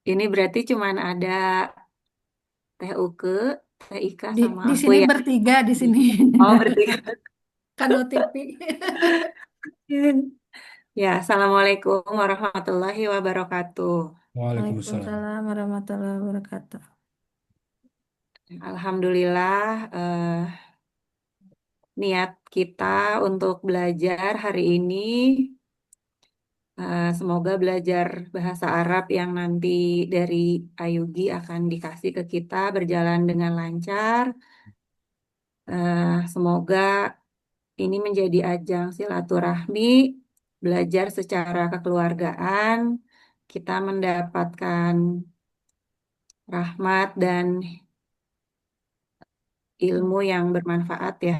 Ini berarti cuman ada Teh Uke, Teh Ika Di sama di aku sini ya. bertiga di sini. Oh, bertiga. Kano TV. Ya, Assalamualaikum warahmatullahi wabarakatuh. Waalaikumsalam. Waalaikumsalam warahmatullahi wabarakatuh. Alhamdulillah, niat kita untuk belajar hari ini, semoga belajar bahasa Arab yang nanti dari Ayugi akan dikasih ke kita berjalan dengan lancar. Semoga ini menjadi ajang silaturahmi, belajar secara kekeluargaan, kita mendapatkan rahmat dan ilmu yang bermanfaat ya.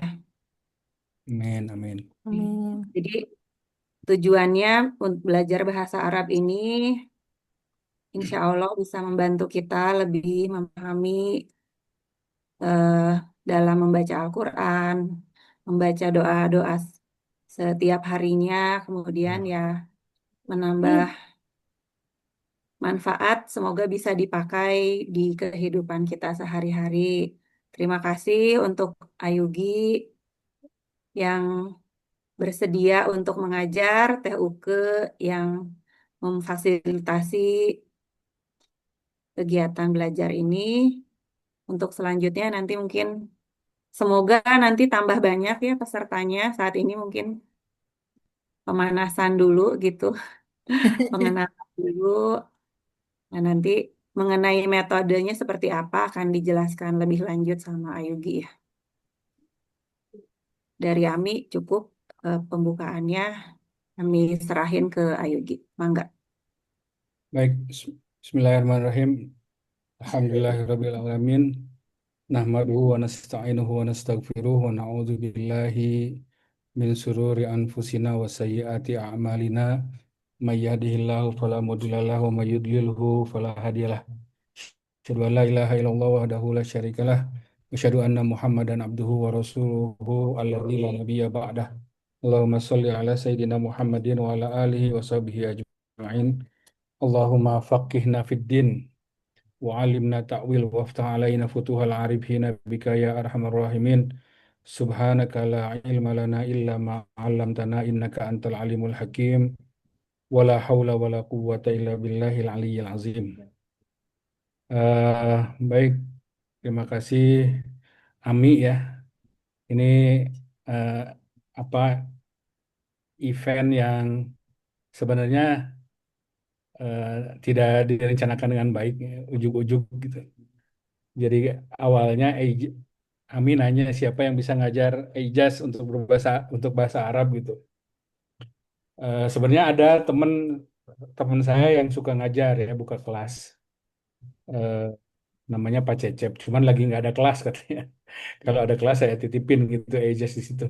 Amin, amin. Amin. Jadi tujuannya untuk belajar bahasa Arab ini insya Allah bisa membantu kita lebih memahami eh, dalam membaca Al-Quran, membaca doa-doa setiap harinya, kemudian ya menambah manfaat, semoga bisa dipakai di kehidupan kita sehari-hari. Terima kasih untuk Ayugi yang bersedia untuk mengajar, Teh Uke yang memfasilitasi kegiatan belajar ini. Untuk selanjutnya nanti mungkin semoga nanti tambah banyak ya pesertanya. Saat ini mungkin pemanasan dulu gitu, pengenalan dulu. Nah, nanti mengenai metodenya seperti apa akan dijelaskan lebih lanjut sama Ayugi ya. Dari Ami cukup pembukaannya, kami serahin ke Ayugi. Mangga. Baik, Bismillahirrahmanirrahim. Alhamdulillahirabbil alamin. Nahmaduhu wa nasta'inuhu wa nastaghfiruh wa na'udzu billahi min sururi anfusina wa sayyiati a'malina. May yahdihillahu fala mudilla lahu wa may yudlilhu fala hadiyalah. Asyhadu an la ilaha illallah wahdahu la syarikalah. Wa asyhadu anna Muhammadan abduhu wa rasuluhu alladzi la nabiyya ba'dah. Allahumma shalli ala sayyidina Muhammadin wa ala alihi wa sahbihi ajma'in. Allahumma faqihna fid din wa alimna ta'wil waftah alaina futuhal arifina bika ya arhamar rahimin. Subhanaka la ilma lana illa ma 'allamtana innaka antal alimul hakim. Wala haula wala quwwata illa billahil aliyyil azim. Baik, terima kasih Ami ya. Ini eh, apa event yang sebenarnya eh, tidak direncanakan dengan baik, ya, ujug-ujug gitu. Jadi awalnya Ami nanya siapa yang bisa ngajar Ijaz untuk bahasa Arab gitu. Sebenarnya ada teman teman saya yang suka ngajar ya, buka kelas. Eh, Namanya Pak Cecep. Cuman lagi nggak ada kelas katanya. Kalau ada kelas saya titipin gitu Ijaz di situ.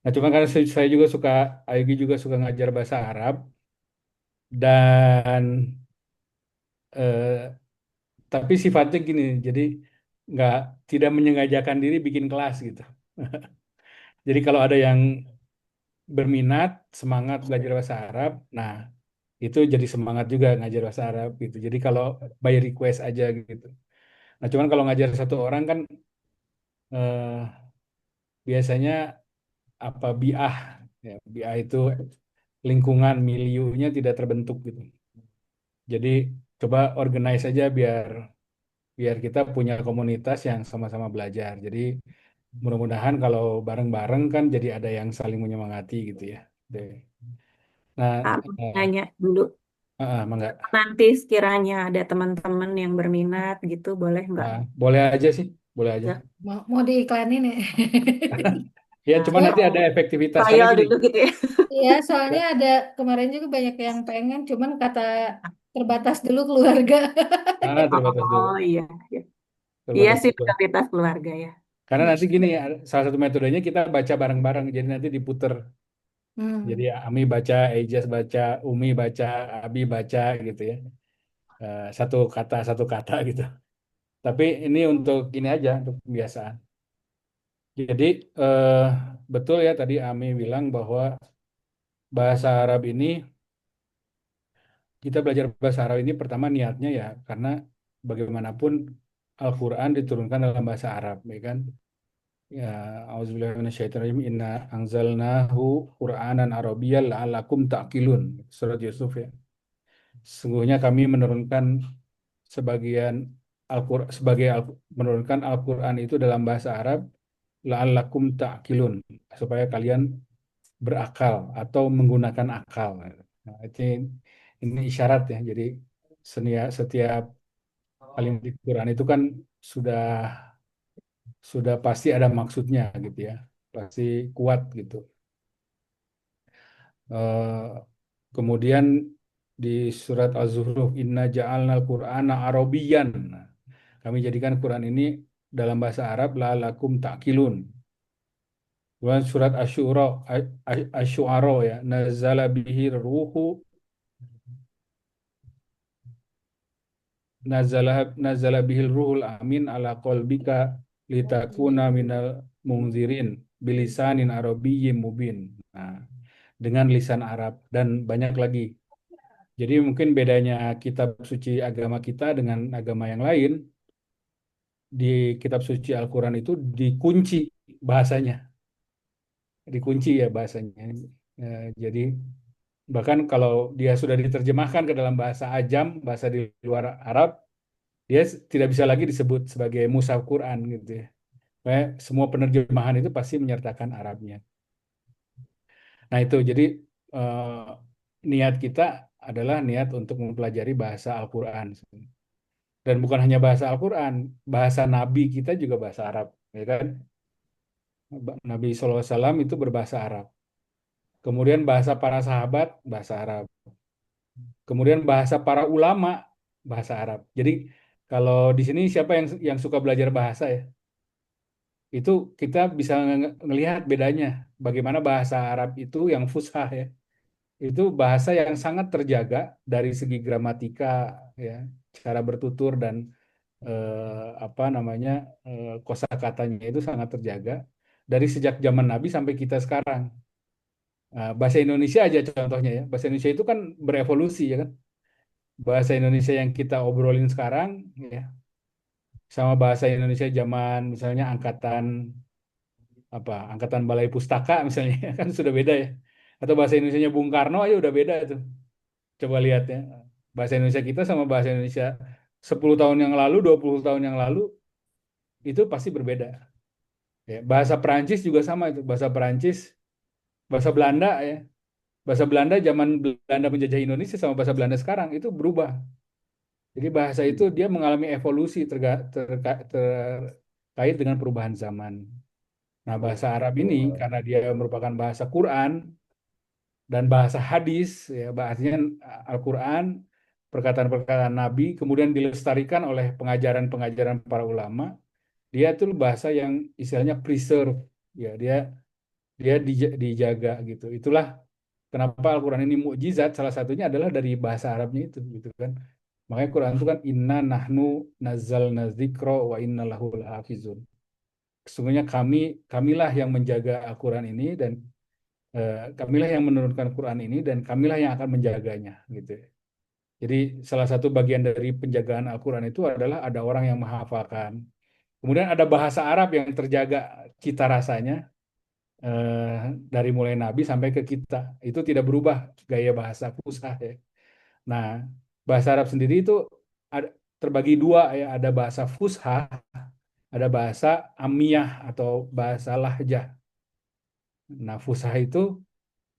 Nah, cuma karena saya juga suka, Ayugi juga suka ngajar bahasa Arab dan eh, tapi sifatnya gini, jadi nggak tidak menyengajakan diri bikin kelas gitu. Jadi kalau ada yang berminat, semangat belajar bahasa Arab, nah itu jadi semangat juga ngajar bahasa Arab gitu. Jadi kalau by request aja gitu. Nah cuman kalau ngajar satu orang kan eh, biasanya apa biah, ya, biah itu lingkungan milieunya tidak terbentuk gitu. Jadi coba organize aja biar biar kita punya komunitas yang sama-sama belajar. Jadi mudah-mudahan kalau bareng-bareng kan jadi ada yang saling menyemangati gitu ya. Deh. Nah, Kak, nanya dulu. Mangga. Nanti sekiranya ada teman-teman yang berminat gitu, boleh nggak? Boleh aja sih, boleh aja. Ya. Mau diiklanin ya? Ya, cuma Oh, nanti ada efektivitas karena trial gini. dulu gitu ya. Iya, soalnya ada kemarin juga banyak yang pengen, cuman kata terbatas dulu keluarga. Terbatas dulu, Oh iya, iya. Iya terbatas sih dulu. prioritas keluarga ya. Karena nanti gini, salah satu metodenya kita baca bareng-bareng, jadi nanti diputer. Jadi Hmm. Ami baca, Ejaz baca, Umi baca, Abi baca gitu ya. Satu kata gitu. Tapi ini untuk ini aja, untuk kebiasaan. Jadi eh, betul ya tadi Ami bilang bahwa bahasa Arab ini, kita belajar bahasa Arab ini pertama niatnya ya karena bagaimanapun Al-Quran diturunkan dalam bahasa Arab, ya kan? Ya, auzubillahi minasyaitonirrajim. Inna anzalnahu Qur'anan Arabiyyan la'allakum ta'qilun. Surat Yusuf ya. Sesungguhnya kami menurunkan sebagian menurunkan Al-Quran itu dalam bahasa Arab la'allakum ta'qilun, supaya kalian berakal atau menggunakan akal. Nah, ini isyarat ya. Jadi setiap kalimat di Quran itu kan sudah sudah pasti ada maksudnya gitu ya. Pasti kuat gitu. Eh, Kemudian di surat Az-Zukhruf, Inna ja'alnal Qur'ana Arabiyyan. Nah, kami jadikan Quran ini dalam bahasa Arab la'allakum ta'qilun. Kemudian surat Asy-Syu'ara ya, nazala bihi ruhu nazala bihil ruhul amin ala qalbika litakuna minal munzirin bilisanin arabiyyin mubin. Nah, dengan lisan Arab dan banyak lagi. Jadi mungkin bedanya kitab suci agama kita dengan agama yang lain, di kitab suci Al-Quran itu dikunci bahasanya, dikunci ya bahasanya. Jadi bahkan kalau dia sudah diterjemahkan ke dalam bahasa ajam, bahasa di luar Arab, dia tidak bisa lagi disebut sebagai mushaf Quran gitu ya. Kayak semua penerjemahan itu pasti menyertakan Arabnya. Nah itu jadi eh, niat kita adalah niat untuk mempelajari bahasa Al-Quran. Dan bukan hanya bahasa Al-Quran, bahasa Nabi kita juga bahasa Arab, ya kan? Nabi SAW itu berbahasa Arab. Kemudian bahasa para sahabat bahasa Arab. Kemudian bahasa para ulama bahasa Arab. Jadi kalau di sini siapa yang suka belajar bahasa ya? Itu kita bisa ngelihat bedanya. Bagaimana bahasa Arab itu yang fushah ya. Itu bahasa yang sangat terjaga dari segi gramatika ya, cara bertutur dan apa namanya kosakatanya itu sangat terjaga dari sejak zaman Nabi sampai kita sekarang. Nah, bahasa Indonesia aja contohnya ya. Bahasa Indonesia itu kan berevolusi ya kan. Bahasa Indonesia yang kita obrolin sekarang ya sama bahasa Indonesia zaman misalnya angkatan Balai Pustaka misalnya kan sudah beda ya. Atau bahasa Indonesianya Bung Karno aja udah beda tuh. Coba lihat ya. Bahasa Indonesia kita sama bahasa Indonesia 10 tahun yang lalu, 20 tahun yang lalu itu pasti berbeda. Ya, bahasa Perancis juga sama itu. Bahasa Perancis, bahasa Belanda ya. Bahasa Belanda zaman Belanda menjajah Indonesia sama bahasa Belanda sekarang itu berubah. Jadi bahasa itu dia mengalami evolusi terkait dengan perubahan zaman. Nah, bahasa Arab ini karena dia merupakan bahasa Quran dan bahasa hadis, ya bahasanya Al-Quran, perkataan-perkataan Nabi, kemudian dilestarikan oleh pengajaran-pengajaran para ulama, dia itu bahasa yang istilahnya preserve, ya dia dia dijaga gitu. Itulah kenapa Al-Quran ini mukjizat, salah satunya adalah dari bahasa Arabnya itu, gitu kan. Makanya Quran itu kan inna nahnu nazzalna dzikra wa inna lahu lahafizun. Sesungguhnya kamilah yang menjaga Al-Quran ini dan kamilah yang menurunkan Quran ini dan kamilah yang akan menjaganya gitu ya. Jadi salah satu bagian dari penjagaan Al-Quran itu adalah ada orang yang menghafalkan. Kemudian ada bahasa Arab yang terjaga cita rasanya dari mulai Nabi sampai ke kita. Itu tidak berubah gaya bahasa fusha ya. Nah, bahasa Arab sendiri itu terbagi dua ya, ada bahasa fusha, ada bahasa amiyah atau bahasa lahjah. Nah, fusha itu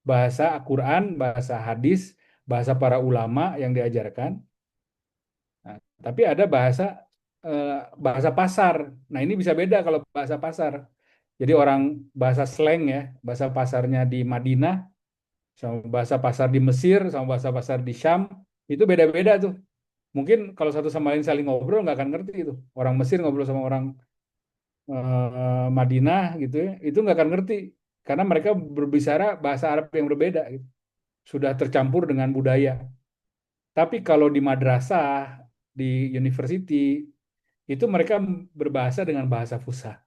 bahasa Al-Quran, bahasa hadis, bahasa para ulama yang diajarkan. Nah, tapi ada eh, bahasa pasar. Nah, ini bisa beda kalau bahasa pasar. Jadi orang bahasa slang ya, bahasa pasarnya di Madinah, sama bahasa pasar di Mesir, sama bahasa pasar di Syam, itu beda-beda tuh. Mungkin kalau satu sama lain saling ngobrol nggak akan ngerti itu. Orang Mesir ngobrol sama orang Madinah gitu ya, itu nggak akan ngerti karena mereka berbicara bahasa Arab yang berbeda gitu. Sudah tercampur dengan budaya. Tapi kalau di madrasah, di university, itu mereka berbahasa dengan bahasa Fusha.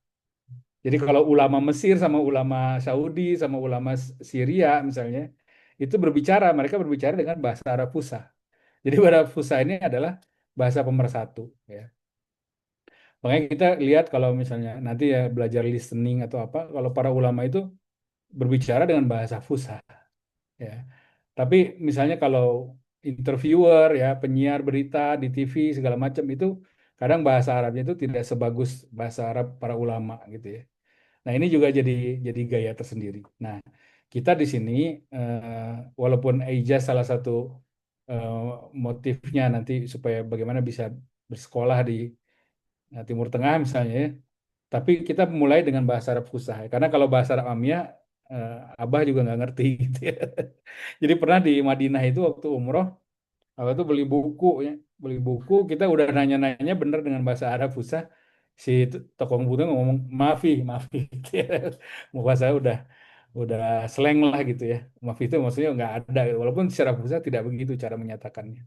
Jadi kalau ulama Mesir sama ulama Saudi sama ulama Syria misalnya, itu mereka berbicara dengan bahasa Arab fusha. Jadi bahasa fusha ini adalah bahasa pemersatu, ya. Makanya kita lihat kalau misalnya nanti ya belajar listening atau apa, kalau para ulama itu berbicara dengan bahasa fusha, ya. Tapi misalnya kalau interviewer ya, penyiar berita di TV segala macam itu kadang bahasa Arabnya itu tidak sebagus bahasa Arab para ulama gitu ya. Nah, ini juga jadi gaya tersendiri. Nah, kita di sini walaupun ijaz salah satu eh, motifnya nanti supaya bagaimana bisa bersekolah di Timur Tengah misalnya ya. Tapi kita mulai dengan bahasa Arab fusha ya. Karena kalau bahasa Arab Amiyah Abah juga nggak ngerti gitu ya. Jadi pernah di Madinah itu waktu umroh, aku tuh beli buku ya, beli buku kita udah nanya-nanya bener dengan bahasa Arab fusha, si toko buku ngomong maafi, maafi gitu ya. Muka saya udah slang lah gitu ya. Maafi itu maksudnya nggak ada, walaupun secara fusha tidak begitu cara menyatakannya.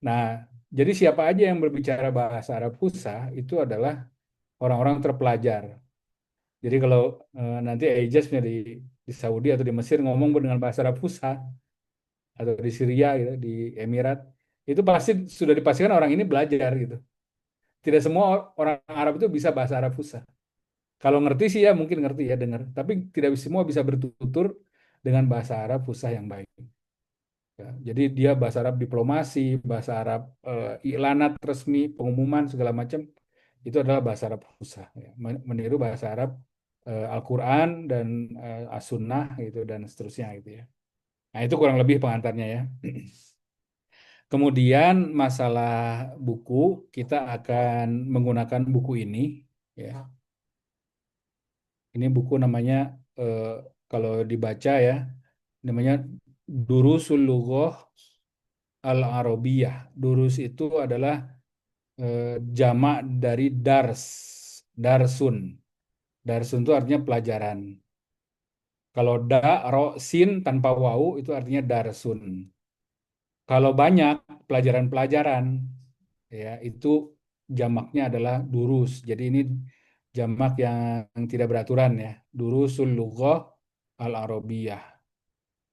Nah, jadi siapa aja yang berbicara bahasa Arab fusha itu adalah orang-orang terpelajar. Jadi kalau nanti Ejaznya di Saudi atau di Mesir ngomong dengan bahasa Arab fusha atau di Syria gitu, di Emirat, itu pasti sudah dipastikan orang ini belajar gitu. Tidak semua orang Arab itu bisa bahasa Arab fusha. Kalau ngerti sih ya mungkin ngerti ya dengar, tapi tidak semua bisa bertutur dengan bahasa Arab fusha yang baik. Ya, jadi dia bahasa Arab diplomasi, bahasa Arab iklanat resmi, pengumuman segala macam itu adalah bahasa Arab fusha. Ya. Meniru bahasa Arab Al-Quran dan As-Sunnah gitu dan seterusnya gitu ya. Nah itu kurang lebih pengantarnya ya. Kemudian masalah buku, kita akan menggunakan buku ini ya. Ini buku namanya eh, kalau dibaca ya namanya Durusul Lughah Al-Arabiyah. Durus itu adalah jamak dari dars, darsun. Darsun itu artinya pelajaran. Kalau da, ro, sin tanpa wau itu artinya darsun. Kalau banyak pelajaran-pelajaran ya itu jamaknya adalah durus. Jadi ini jamak yang tidak beraturan ya. Durusul lughah al-arabiyah.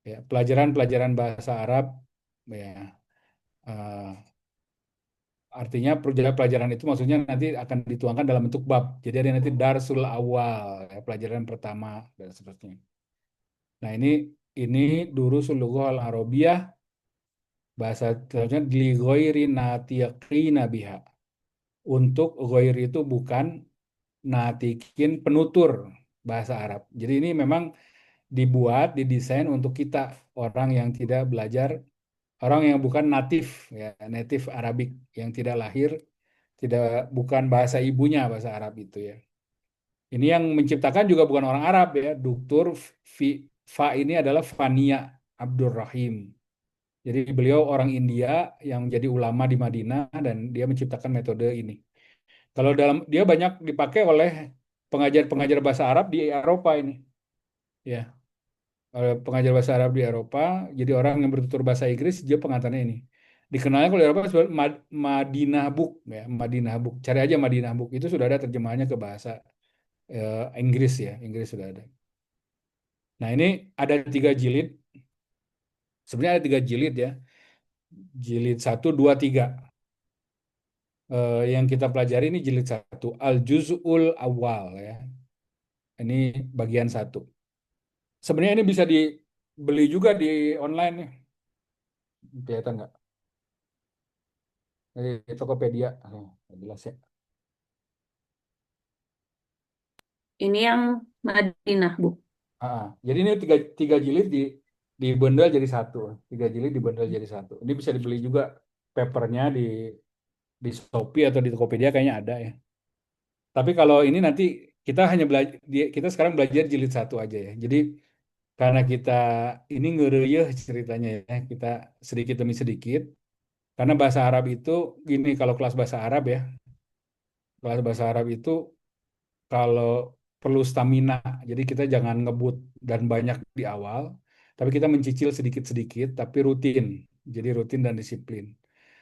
Ya, pelajaran-pelajaran bahasa Arab ya. eh, Artinya pelajaran itu maksudnya nanti akan dituangkan dalam bentuk bab. Jadi ada nanti darsul awal, ya, pelajaran pertama dan seterusnya. Nah, ini durusul lughah al-arabiyah bahasa selanjutnya li ghairi natiqina biha. Untuk ghairi itu bukan natikin penutur bahasa Arab. Jadi ini memang didesain untuk kita orang yang tidak belajar, orang yang bukan natif ya, native Arabik yang tidak lahir, tidak bukan bahasa ibunya bahasa Arab itu ya. Ini yang menciptakan juga bukan orang Arab ya. Doktur Fa ini adalah Fania Abdurrahim. Jadi beliau orang India yang menjadi ulama di Madinah dan dia menciptakan metode ini. Kalau dia banyak dipakai oleh pengajar-pengajar bahasa Arab di Eropa ini. Ya, pengajar bahasa Arab di Eropa, jadi orang yang bertutur bahasa Inggris, dia pengantarnya ini. Dikenalnya kalau di Eropa sebagai Madinah Book, ya, Madinah Book. Cari aja Madinah Book, itu sudah ada terjemahannya ke bahasa Inggris ya, Inggris sudah ada. Nah ini ada 3 jilid, sebenarnya ada 3 jilid ya, jilid 1, 2, 3. Yang kita pelajari ini jilid 1, Al-Juz'ul Awal ya. Ini bagian 1. Sebenarnya ini bisa dibeli juga di online nih. Kelihatan nggak? Di Tokopedia. Oh, nggak jelas ya. Ini yang Madinah, Bu. Jadi ini tiga jilid di bundle jadi 1. 3 jilid di bundle jadi 1. Ini bisa dibeli juga papernya di Shopee atau di Tokopedia kayaknya ada ya. Tapi kalau ini nanti kita hanya belajar, kita sekarang belajar jilid 1 aja ya. Jadi karena kita ini ngereyeh ceritanya ya, kita sedikit demi sedikit. Karena bahasa Arab itu gini, kalau kelas bahasa Arab ya, kelas bahasa Arab itu kalau perlu stamina, jadi kita jangan ngebut dan banyak di awal, tapi kita mencicil sedikit-sedikit, tapi rutin. Jadi rutin dan disiplin.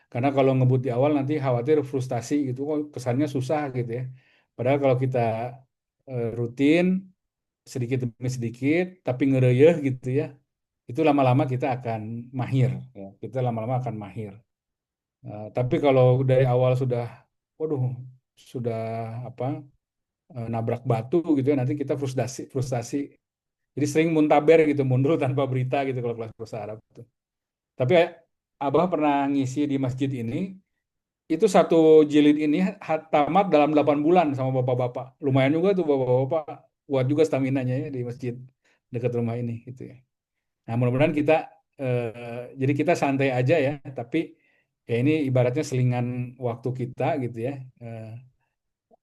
Karena kalau ngebut di awal nanti khawatir frustasi gitu, kok kesannya susah gitu ya. Padahal kalau kita rutin, sedikit demi sedikit, tapi ngereyeh gitu ya, itu lama-lama kita akan mahir, ya. Kita lama-lama akan mahir. Tapi kalau dari awal sudah, waduh, sudah apa, nabrak batu gitu ya, nanti kita frustasi, frustasi. Jadi sering muntaber gitu, mundur tanpa berita gitu kalau kelas bahasa Arab itu. Tapi Abah pernah ngisi di masjid ini, itu satu jilid ini tamat dalam 8 bulan sama bapak-bapak. Lumayan juga tuh bapak-bapak, kuat juga staminanya ya di masjid dekat rumah ini gitu ya. Nah, mudah-mudahan kita jadi kita santai aja ya, tapi ya ini ibaratnya selingan waktu kita gitu ya.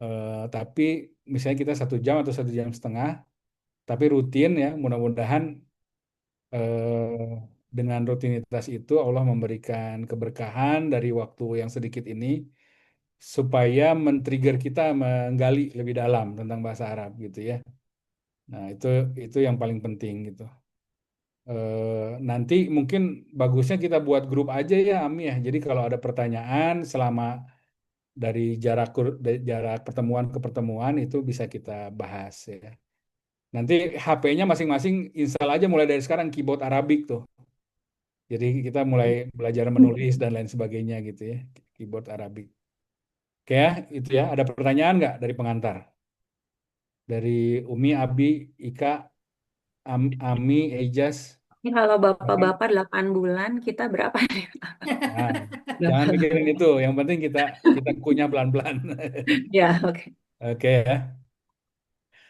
Eh, tapi misalnya kita 1 jam atau 1 jam setengah, tapi rutin ya, mudah-mudahan dengan rutinitas itu Allah memberikan keberkahan dari waktu yang sedikit ini supaya men-trigger kita menggali lebih dalam tentang bahasa Arab gitu ya. Nah, itu yang paling penting gitu. Nanti mungkin bagusnya kita buat grup aja ya, Ami ya. Jadi kalau ada pertanyaan selama dari jarak pertemuan ke pertemuan itu bisa kita bahas ya. Nanti HP-nya masing-masing install aja mulai dari sekarang keyboard Arabik tuh. Jadi kita mulai belajar menulis dan lain sebagainya gitu ya, keyboard Arabik. Oke ya, itu ya. Ada pertanyaan nggak dari pengantar? Dari Umi, Abi, Ika, Ami, Ejaz. Ini kalau Silakan. bapak-bapak 8 bulan, kita berapa nih? Nah, Loh. jangan mikirin itu. Yang penting kita kita kunyah pelan-pelan. Ya, oke. Oke ya.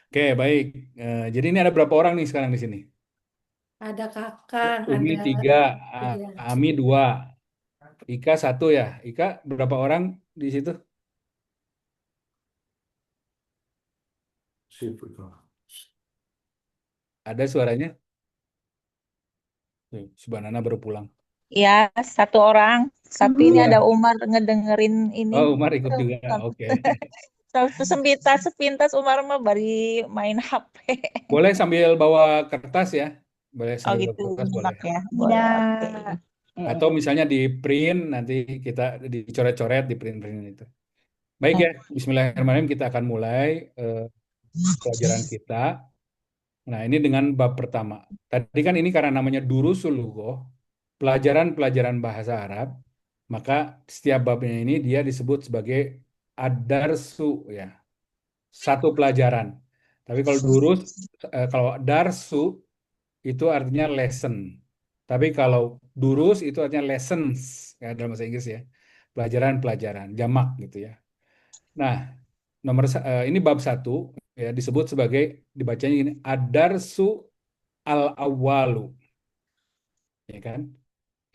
Oke, baik. Jadi ini ada berapa orang nih sekarang di sini? Ada Kakang, Umi ada 3, iya. Ami 2, Ika 1 ya. Ika berapa orang di situ? Ada suaranya? Subhanana baru pulang. Ya, 1 orang. Tapi ini ada Iya. Umar ngedengerin ini. Oh, Umar ikut juga. Oke. Satu sepintas sepintas Umar mah bari main HP. Boleh sambil bawa kertas ya. Boleh Oh sambil bawa gitu, kertas boleh. nyimak ya. Boleh. Oke. Atau misalnya di print nanti kita dicoret-coret di print-print itu. Baik ya, Bismillahirrahmanirrahim kita akan mulai pelajaran kita. Nah, ini dengan bab pertama. Tadi kan ini karena namanya Durusul Lughoh, pelajaran-pelajaran bahasa Arab, maka setiap babnya ini dia disebut sebagai ad-darsu ya, satu pelajaran. Tapi kalau durus, kalau darsu itu artinya lesson. Tapi kalau durus itu artinya lessons ya dalam bahasa Inggris ya. Pelajaran-pelajaran, jamak gitu ya. Nah, ini bab 1 ya disebut sebagai dibacanya ini ad-darsu al-awwalu ya kan.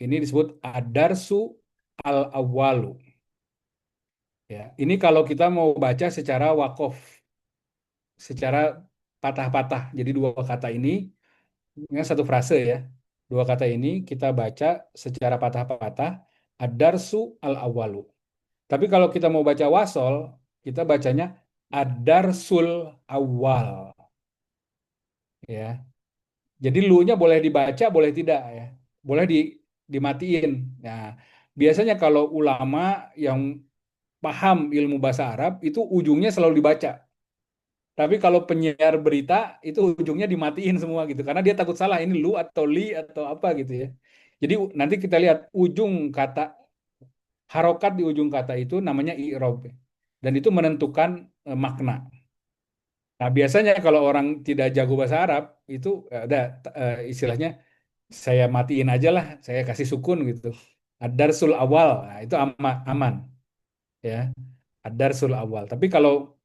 Ini disebut ad-darsu al-awwalu ya. Ini kalau kita mau baca secara wakof, secara patah-patah. Jadi dua kata ini satu frase ya. Dua kata ini kita baca secara patah-patah ad-darsu al-awwalu. Tapi kalau kita mau baca wasol, kita bacanya ad-darsul awal ya. Jadi lu-nya boleh dibaca, boleh tidak ya. Boleh dimatiin. Nah, biasanya kalau ulama yang paham ilmu bahasa Arab itu ujungnya selalu dibaca. Tapi kalau penyiar berita itu ujungnya dimatiin semua gitu karena dia takut salah ini lu atau li atau apa gitu ya. Jadi nanti kita lihat ujung kata harokat di ujung kata itu namanya i'rab dan itu menentukan makna. Nah, biasanya kalau orang tidak jago bahasa Arab itu ada istilahnya saya matiin aja lah, saya kasih sukun gitu. Ad-darsul awal, nah, itu aman ya. Ad-darsul awal. Tapi kalau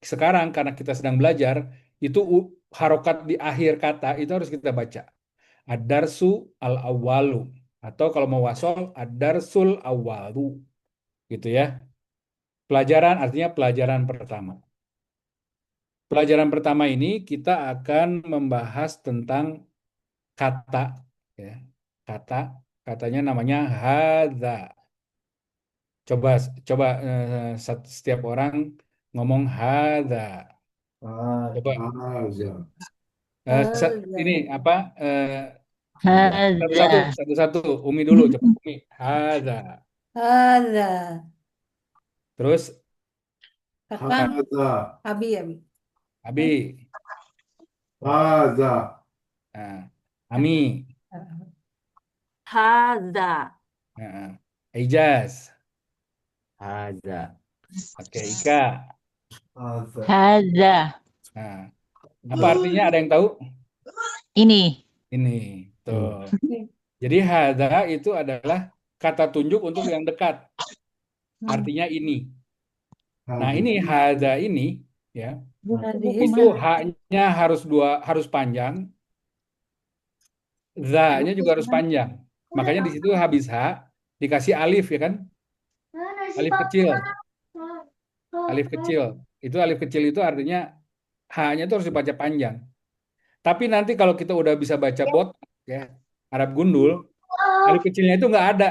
sekarang karena kita sedang belajar, itu harokat di akhir kata itu harus kita baca. Ad-darsu al-awalu. Atau kalau mau wasol, ad-darsul awalu. Gitu ya. Pelajaran artinya pelajaran pertama. Pelajaran pertama ini kita akan membahas tentang kata. Ya. Kata, katanya namanya hadza. Coba coba setiap orang ngomong hadza. Coba ini Ada. apa satu-satu Hadza. satu-satu Umi dulu coba Umi hadza. Ada. Terus Kakang, Abi, Abi. Abi. Nah, Ami. Hadza. Nah, Ijaz. Hadza. Oke, Ika. Hadza. Nah, apa artinya? Ada yang tahu? Ini. Ini. Tuh. Jadi hadza itu adalah kata tunjuk untuk yang dekat. Artinya ini. Nah, ini hadza ini ya. Itu haknya harus panjang, za-nya juga harus panjang. Makanya di situ habis ha dikasih alif ya kan? Alif kecil. Alif kecil. Itu alif kecil itu artinya ha-nya itu harus dibaca panjang. Tapi nanti kalau kita udah bisa baca botak ya, Arab gundul, alif kecilnya itu nggak ada.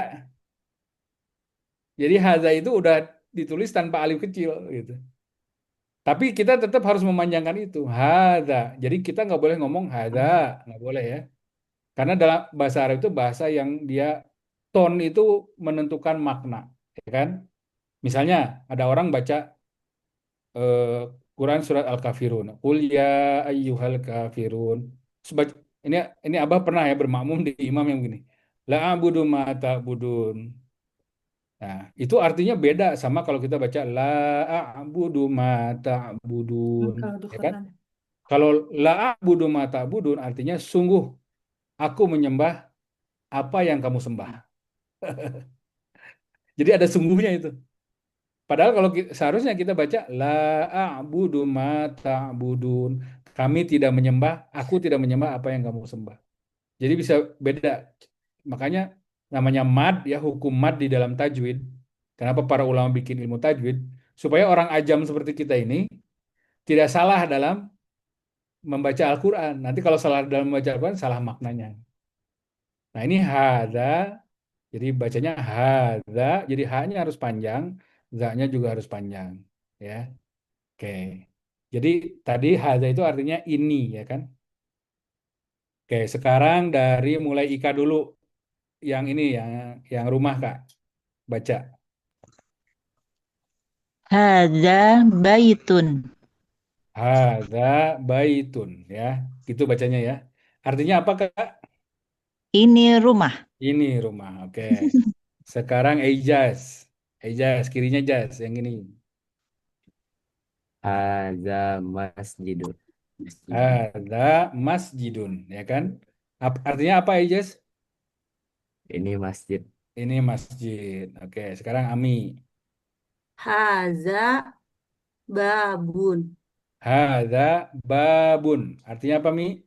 Jadi haza itu udah ditulis tanpa alif kecil gitu. Tapi kita tetap harus memanjangkan itu. Haza. Jadi kita nggak boleh ngomong haza, nggak boleh ya. Karena dalam bahasa Arab itu bahasa yang dia tone itu menentukan makna, ya kan? Misalnya ada orang baca eh, Quran surat Al-Kafirun. Qul ya ayyuhal kafirun. Seba- ini ini Abah pernah ya bermakmum di imam yang begini. La a'budu ma ta'budun. Nah, itu artinya beda sama kalau kita baca la a'budu ma ta'budun, Kalau di ya kan? Quran. Kalau la a'budu ma ta'budun artinya sungguh aku menyembah apa yang kamu sembah. Jadi ada sungguhnya itu. Padahal kalau seharusnya kita baca la a'budu ma ta'budun. Kami tidak menyembah, aku tidak menyembah apa yang kamu sembah. Jadi bisa beda. Makanya namanya mad ya, hukum mad di dalam tajwid. Kenapa para ulama bikin ilmu tajwid? Supaya orang ajam seperti kita ini tidak salah dalam membaca Al-Quran. Nanti kalau salah dalam membaca Al-Quran, salah maknanya. Nah ini hada, jadi bacanya hada, jadi ha-nya harus panjang, za-nya juga harus panjang. Ya, oke. Jadi tadi hada itu artinya ini, ya kan? Oke, sekarang dari mulai Ika dulu, yang ini, yang rumah Kak, baca. Hadza baitun. Hada baitun, ya, gitu bacanya ya. Artinya apa Kak? Ini rumah. Ini rumah, oke. Sekarang Ejaz, Ejaz, kirinya Jaz, yang ini. Hadza masjidun. Masjidun. Ada masjidun, ya kan? Artinya apa, Ijaz? Ini masjid. Ini masjid. Oke, sekarang Ami. Haza babun. Hada babun. Artinya apa, Mi?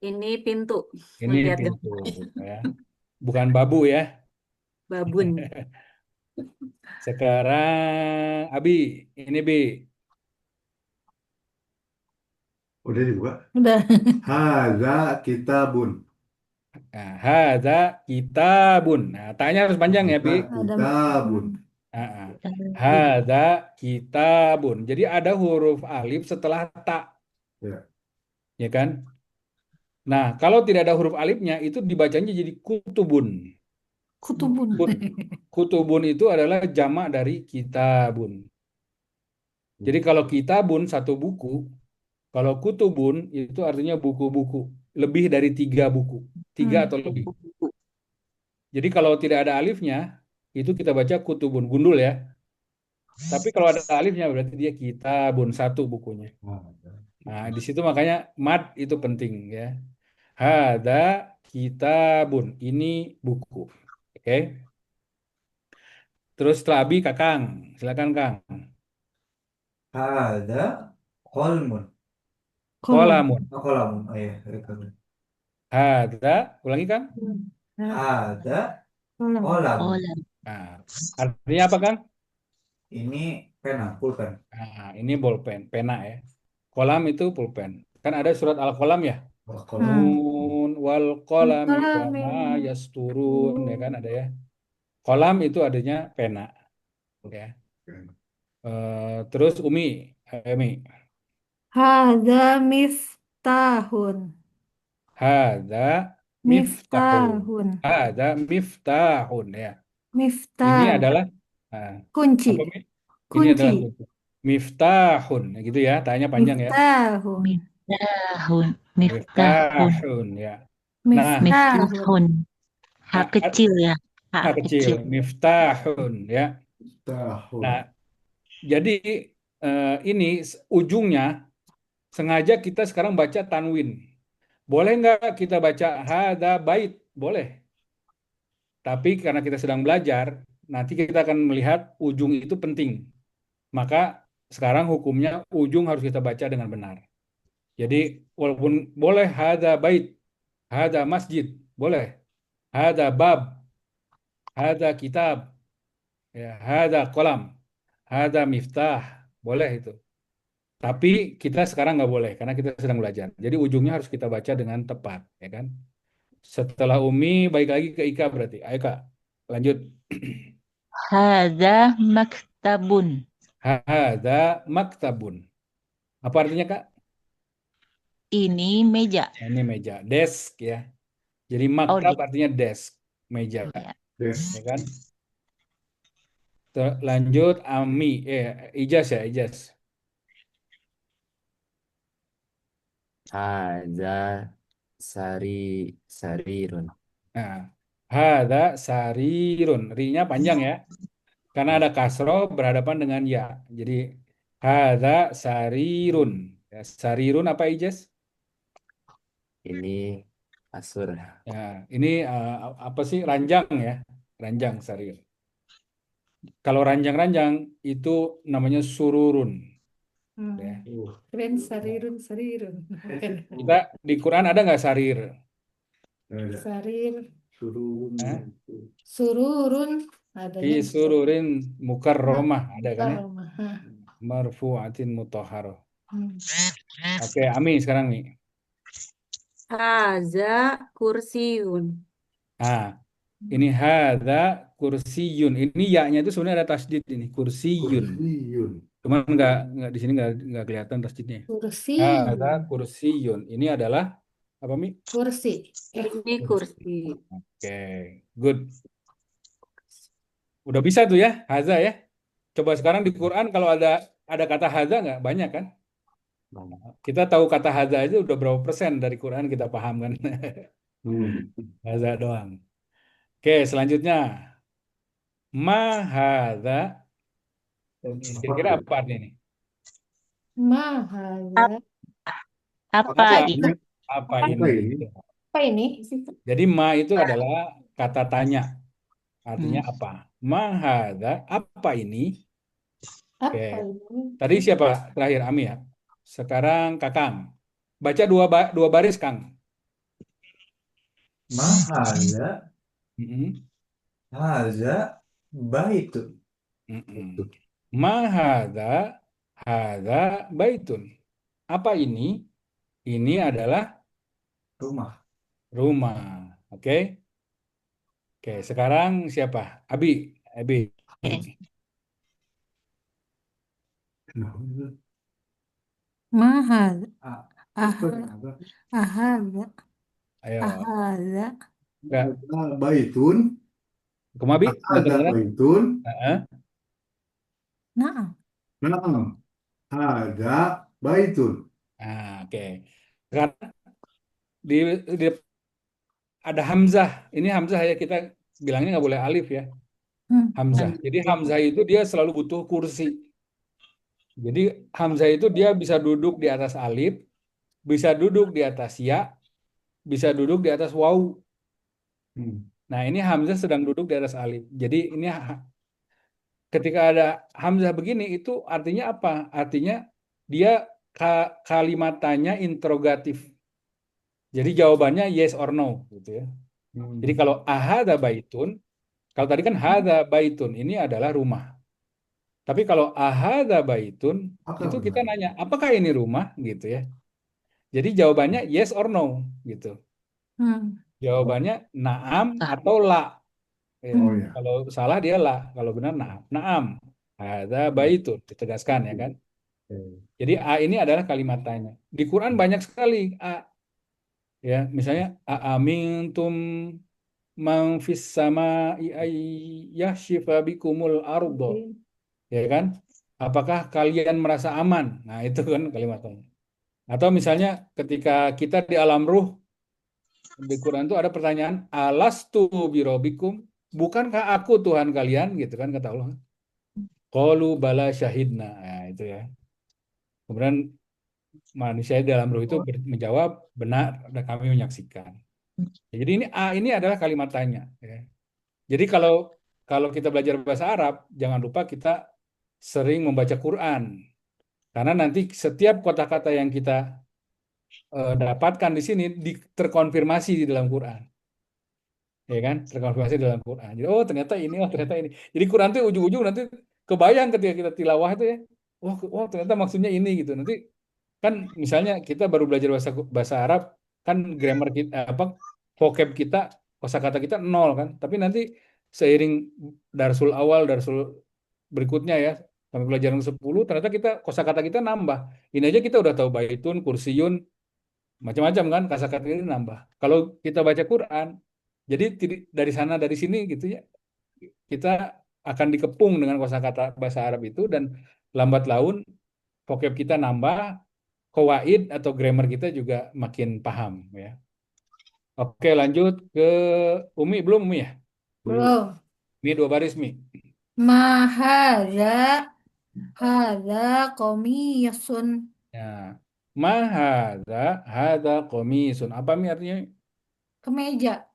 Ini pintu. Ini Melihat pintu, gambar ya. Bukan babu ya. babun. Sekarang Abi, ini Bi. Udah dibuka. Udah. Hadza kitabun. Nah, hada kitabun. Nah, tanya harus panjang ya, Bi. Kitabun. Ah, ah. Hada kitabun. Jadi ada huruf alif setelah ta, Ya. ya kan? Nah, kalau tidak ada huruf alifnya, itu dibacanya jadi kutubun. Kutubun. Kutubun itu adalah jamak dari kitabun. Jadi kalau kitabun satu buku, kalau kutubun itu artinya buku-buku. Lebih dari 3 buku. 3 atau lebih. Jadi kalau tidak ada alifnya, itu kita baca kutubun. Gundul ya. Tapi kalau ada alifnya berarti dia kitabun, satu bukunya. Nah, di situ makanya mad itu penting ya. Hada kitabun. Ini buku. Oke. Terus setelah Abi, Kakang. Silakan, Kang. Hadza kolmun. Kolom. Kolamun. Oh, kolamun. Oh iya, rekam. Hada, ulangi, Kang. Hadza Kolom. kolamun. Olam. Nah, artinya apa, Kang? Ini pena, pulpen. Nah, ini bolpen, pena ya. Kolam itu pulpen. Kan ada surat Al-Qalam ya. Oh, kolom. Nun wal qalami wa Kolom. ma yasturun ya kan ada ya. Kolam itu adanya pena ya. Terus Umi. Hadza miftahun. Hada miftahun. Miftahun. Hada miftahun ya. Ini Miftah. adalah nah, Kunci. apa Mi? Ini adalah Kunci. kunci. Miftahun ya gitu ya. Tanya panjang ya. Miftahun. Miftahun. Miftahun. Miftahun ya. Nah, Miftahun. Miftahun. H A- a- kecil ya. H A kecil, kecil. miftahun ya. Tahun. Nah, jadi ini ujungnya sengaja kita sekarang baca tanwin. Boleh nggak kita baca hada bait? Boleh. Tapi karena kita sedang belajar, nanti kita akan melihat ujung itu penting. Maka sekarang hukumnya ujung harus kita baca dengan benar. Jadi walaupun boleh hada bait, hada masjid, boleh. Hada bab, hada kitab, ya, hada kolam, hada miftah, boleh itu. Tapi kita sekarang nggak boleh karena kita sedang belajar. Jadi ujungnya harus kita baca dengan tepat, ya kan? Setelah Umi, baik lagi ke Ika berarti. Ayo Kak, lanjut. Hada maktabun. Hada maktabun. Apa artinya Kak? Ini meja. Nah, ini meja, desk ya. Jadi Oh, maktab artinya desk, meja, ya. Des. ya kan? Lanjut Ami, Ijaz ya, Ijaz. Haza sari sarirun. Nah, hada sarirun. Ri-nya panjang ya. Karena ada kasro berhadapan dengan ya. Jadi hada sarirun. Ya, sarirun apa Ijaz? Ini kasur. Ya, ini apa sih ranjang ya? Ranjang sarir. Kalau ranjang-ranjang itu namanya sururun. Ya. Keren sarirun sarirun. Kita di Quran ada nggak sarir? Ada. Sarir Hah? sururun Fi adanya sururin mukarramah ada kan ya? rumah. Marfu'atin mutahharah. Oke, Ami sekarang nih. Haza kursiun. Nah, ini hadza kursiyun. Ini ya-nya itu sebenarnya ada tasdid ini, kursiyun. Kursiyun. Cuman nggak di sini nggak kelihatan tasdidnya. Kursi, Hadza kursiyun. Ini adalah apa Mi? kursi. Ini kursi. Oke, good. Udah bisa tuh ya, hadza ya. Coba sekarang di Quran kalau ada kata hadza nggak? Banyak kan? Kita tahu kata hadza aja udah berapa persen dari Quran kita paham kan? Hadza doang. Oke, selanjutnya. Ma hadza. Kira-kira apa artinya ini? Mahala. Apa Apa, ini? apa Apa ini? ini? Apa ini? Jadi ma itu adalah kata tanya. Artinya Hmm. apa? Ma hadza, apa ini? Oke. Apa ini? Tadi siapa terakhir? Ami ya. Sekarang Kakang. Baca dua baris, Kang. Mahala Mm-mm. haza baitun. Mm-mm. Ma hadza baitun. Apa ini? Ini adalah Rumah. rumah. Oke. Oke, sekarang siapa? Abi. Abi. Mahal. Ah, Ahal. Ahal. Ayo. Ahal. Enggak. Ada baitun. Kamu Abi? Nggak Ada kedengeran? baitun. Heeh. Nah, Naam. Ada baitun. Nah, oke. Sekarang di ada Hamzah. Ini Hamzah ya kita bilangnya nggak boleh alif ya. Hamzah. Jadi Hamzah itu dia selalu butuh kursi. Jadi Hamzah itu dia bisa duduk di atas alif, bisa duduk di atas ya, bisa duduk di atas waw. Nah ini Hamzah sedang duduk di atas alif. Jadi ini ketika ada Hamzah begini itu artinya apa? Artinya dia kalimatannya interrogatif. Jadi jawabannya yes or no gitu ya. Jadi kalau ahada baitun, kalau tadi kan hada baitun ini adalah rumah. Tapi kalau ahada baitun Apa itu kita rumah? nanya apakah ini rumah gitu ya. Jadi jawabannya yes or no gitu. Jawabannya naam atau la. Ya. Oh ya. Kalau salah dia la, kalau benar naam. Naam. Hada baitun ditegaskan ya kan. Jadi a ini adalah kalimat tanya. Di Quran banyak sekali a. Ya, misalnya amintum man fis sama'i ay yahshifa bikumul ardo. Ya kan? Apakah kalian merasa aman? Nah, itu kan kalimatnya. Atau misalnya ketika kita di alam ruh Di Quran itu ada pertanyaan, alastu birobikum, bukankah aku Tuhan kalian, gitu kan kata Allah. Qalu bala syahidna. Nah, itu ya. Kemudian manusia di dalam ruh itu menjawab, benar, dan kami menyaksikan. Ya, jadi ini adalah kalimat tanya. Ya. Jadi kalau kalau kita belajar bahasa Arab, jangan lupa kita sering membaca Quran. Karena nanti setiap kata-kata yang kita dapatkan di sini terkonfirmasi di dalam Quran. Ya kan? Terkonfirmasi di dalam Quran. Jadi, oh ternyata ini, oh ternyata ini. Jadi Quran itu ujung-ujung nanti kebayang ketika kita tilawah itu ya. Oh ternyata maksudnya ini gitu. Nanti kan misalnya kita baru belajar bahasa bahasa Arab, kan grammar kita apa vocab kita, kosakata kita nol kan. Tapi nanti seiring darsul awal, darsul berikutnya ya, sampai pelajaran 10 ternyata kita kosakata kita nambah. Ini aja kita udah tahu baitun, kursiyun, macam-macam kan kosakata ini nambah. Kalau kita baca Quran, jadi dari sana dari sini gitu ya, kita akan dikepung dengan kosakata bahasa Arab itu dan lambat laun vocab kita nambah, kawaid atau grammar kita juga makin paham ya. Oke, lanjut ke Umi, belum Umi ya? Belum. Mi 2 baris Mi. Mahaza hadza komisun. Ya. Mahadza hada komisun. Apa Mi artinya? Kemeja.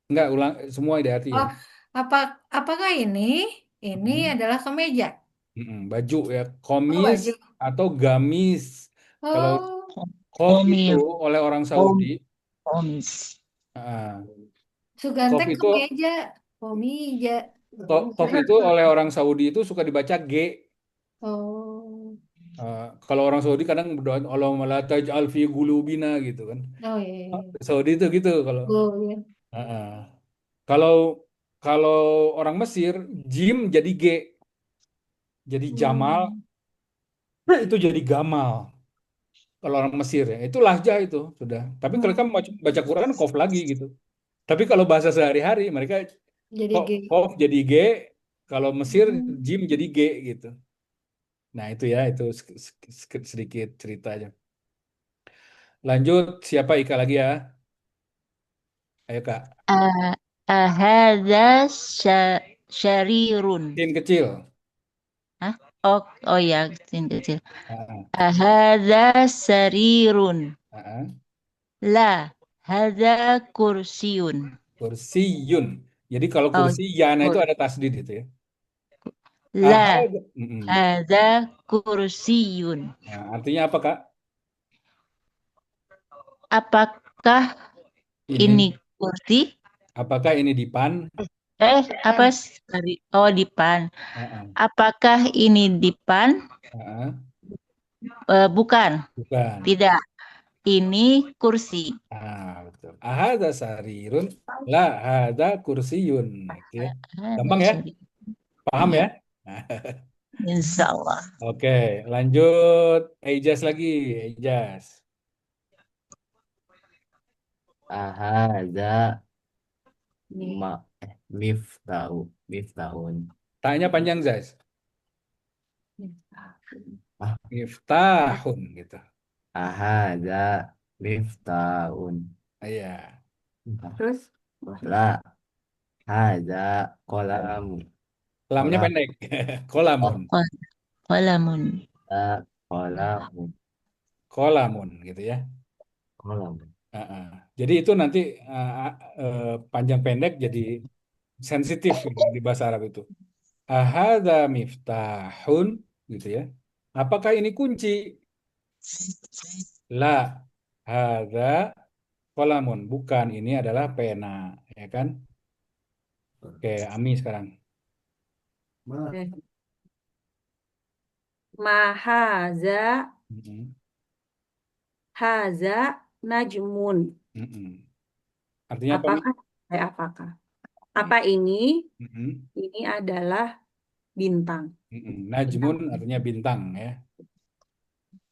Enggak, ulang semua ide artinya. Oh, apakah ini? Ini adalah kemeja. Baju ya, Oh, komis baju. atau gamis. Kalau Oh, kof itu Komil. oleh orang Saudi, Komis. ah, kof Suganteng itu kemeja. Komija. kof itu oleh orang Saudi itu suka dibaca G. Oh, Kalau orang Saudi kadang berdoa Allahumma la taj'al fi qulubina gitu kan. oh iya, iya. Saudi itu gitu kalau. Oh, iya. Ah. Kalau kalau orang Mesir, jim jadi G. Jadi Jamal itu jadi Gamal. Kalau orang Mesir ya, itu lahjah itu sudah. Tapi kalau kamu baca Quran kof lagi gitu. Tapi kalau bahasa sehari-hari mereka Jadi G. kof jadi G, kalau Mesir Hmm. jim jadi G gitu. Nah itu ya, itu sedikit cerita aja. Lanjut, siapa Ika lagi ya? Ayo Kak, Ahadza syarirun. sin kecil. Hah? Oh ya, sin kecil. Ah, Ahadza sarirun. ah. La, hadza kursiun. Kursiyun. Jadi kalau Oh, kursi yana itu kur- ada tasdid itu ya. la, Ahad. hadza kursiyun. Nah, artinya apa Kak? Apakah Ini ini kursi? apakah ini dipan? Apa? Sorry. Oh, dipan. Ah, Apakah ini dipan? ah. Bukan, Bukan. tidak. Ini kursi. Betul. Ahada sarirun, la hada kursiyun. Gitu ya. Gampang ya? Sorry. Paham ya? Insya Allah. Oke, lanjut. Ejaz lagi, Ejaz. Ahadza ma miftahun. Tanya panjang, Zaz. Ah, Miftahun gitu. ahadza miftahun. Iya. Terus La hadza qalamun. Lamnya Kolam. pendek. Kolamun. Kolamun. La qalamun. Kolamun gitu ya. Qalamun. Jadi itu nanti panjang pendek jadi sensitif gitu, di bahasa Arab itu. Ahada miftahun gitu ya. Apakah ini kunci? La hada kolamun. Bukan, ini adalah pena, ya kan? Oke, Ami sekarang. mahaza Mm-mm. haza najmun. Mm-mm. Artinya apa, Mi? Apakah? Apa ini? Mm-mm. Ini adalah bintang. Mm-mm. Najmun artinya bintang ya.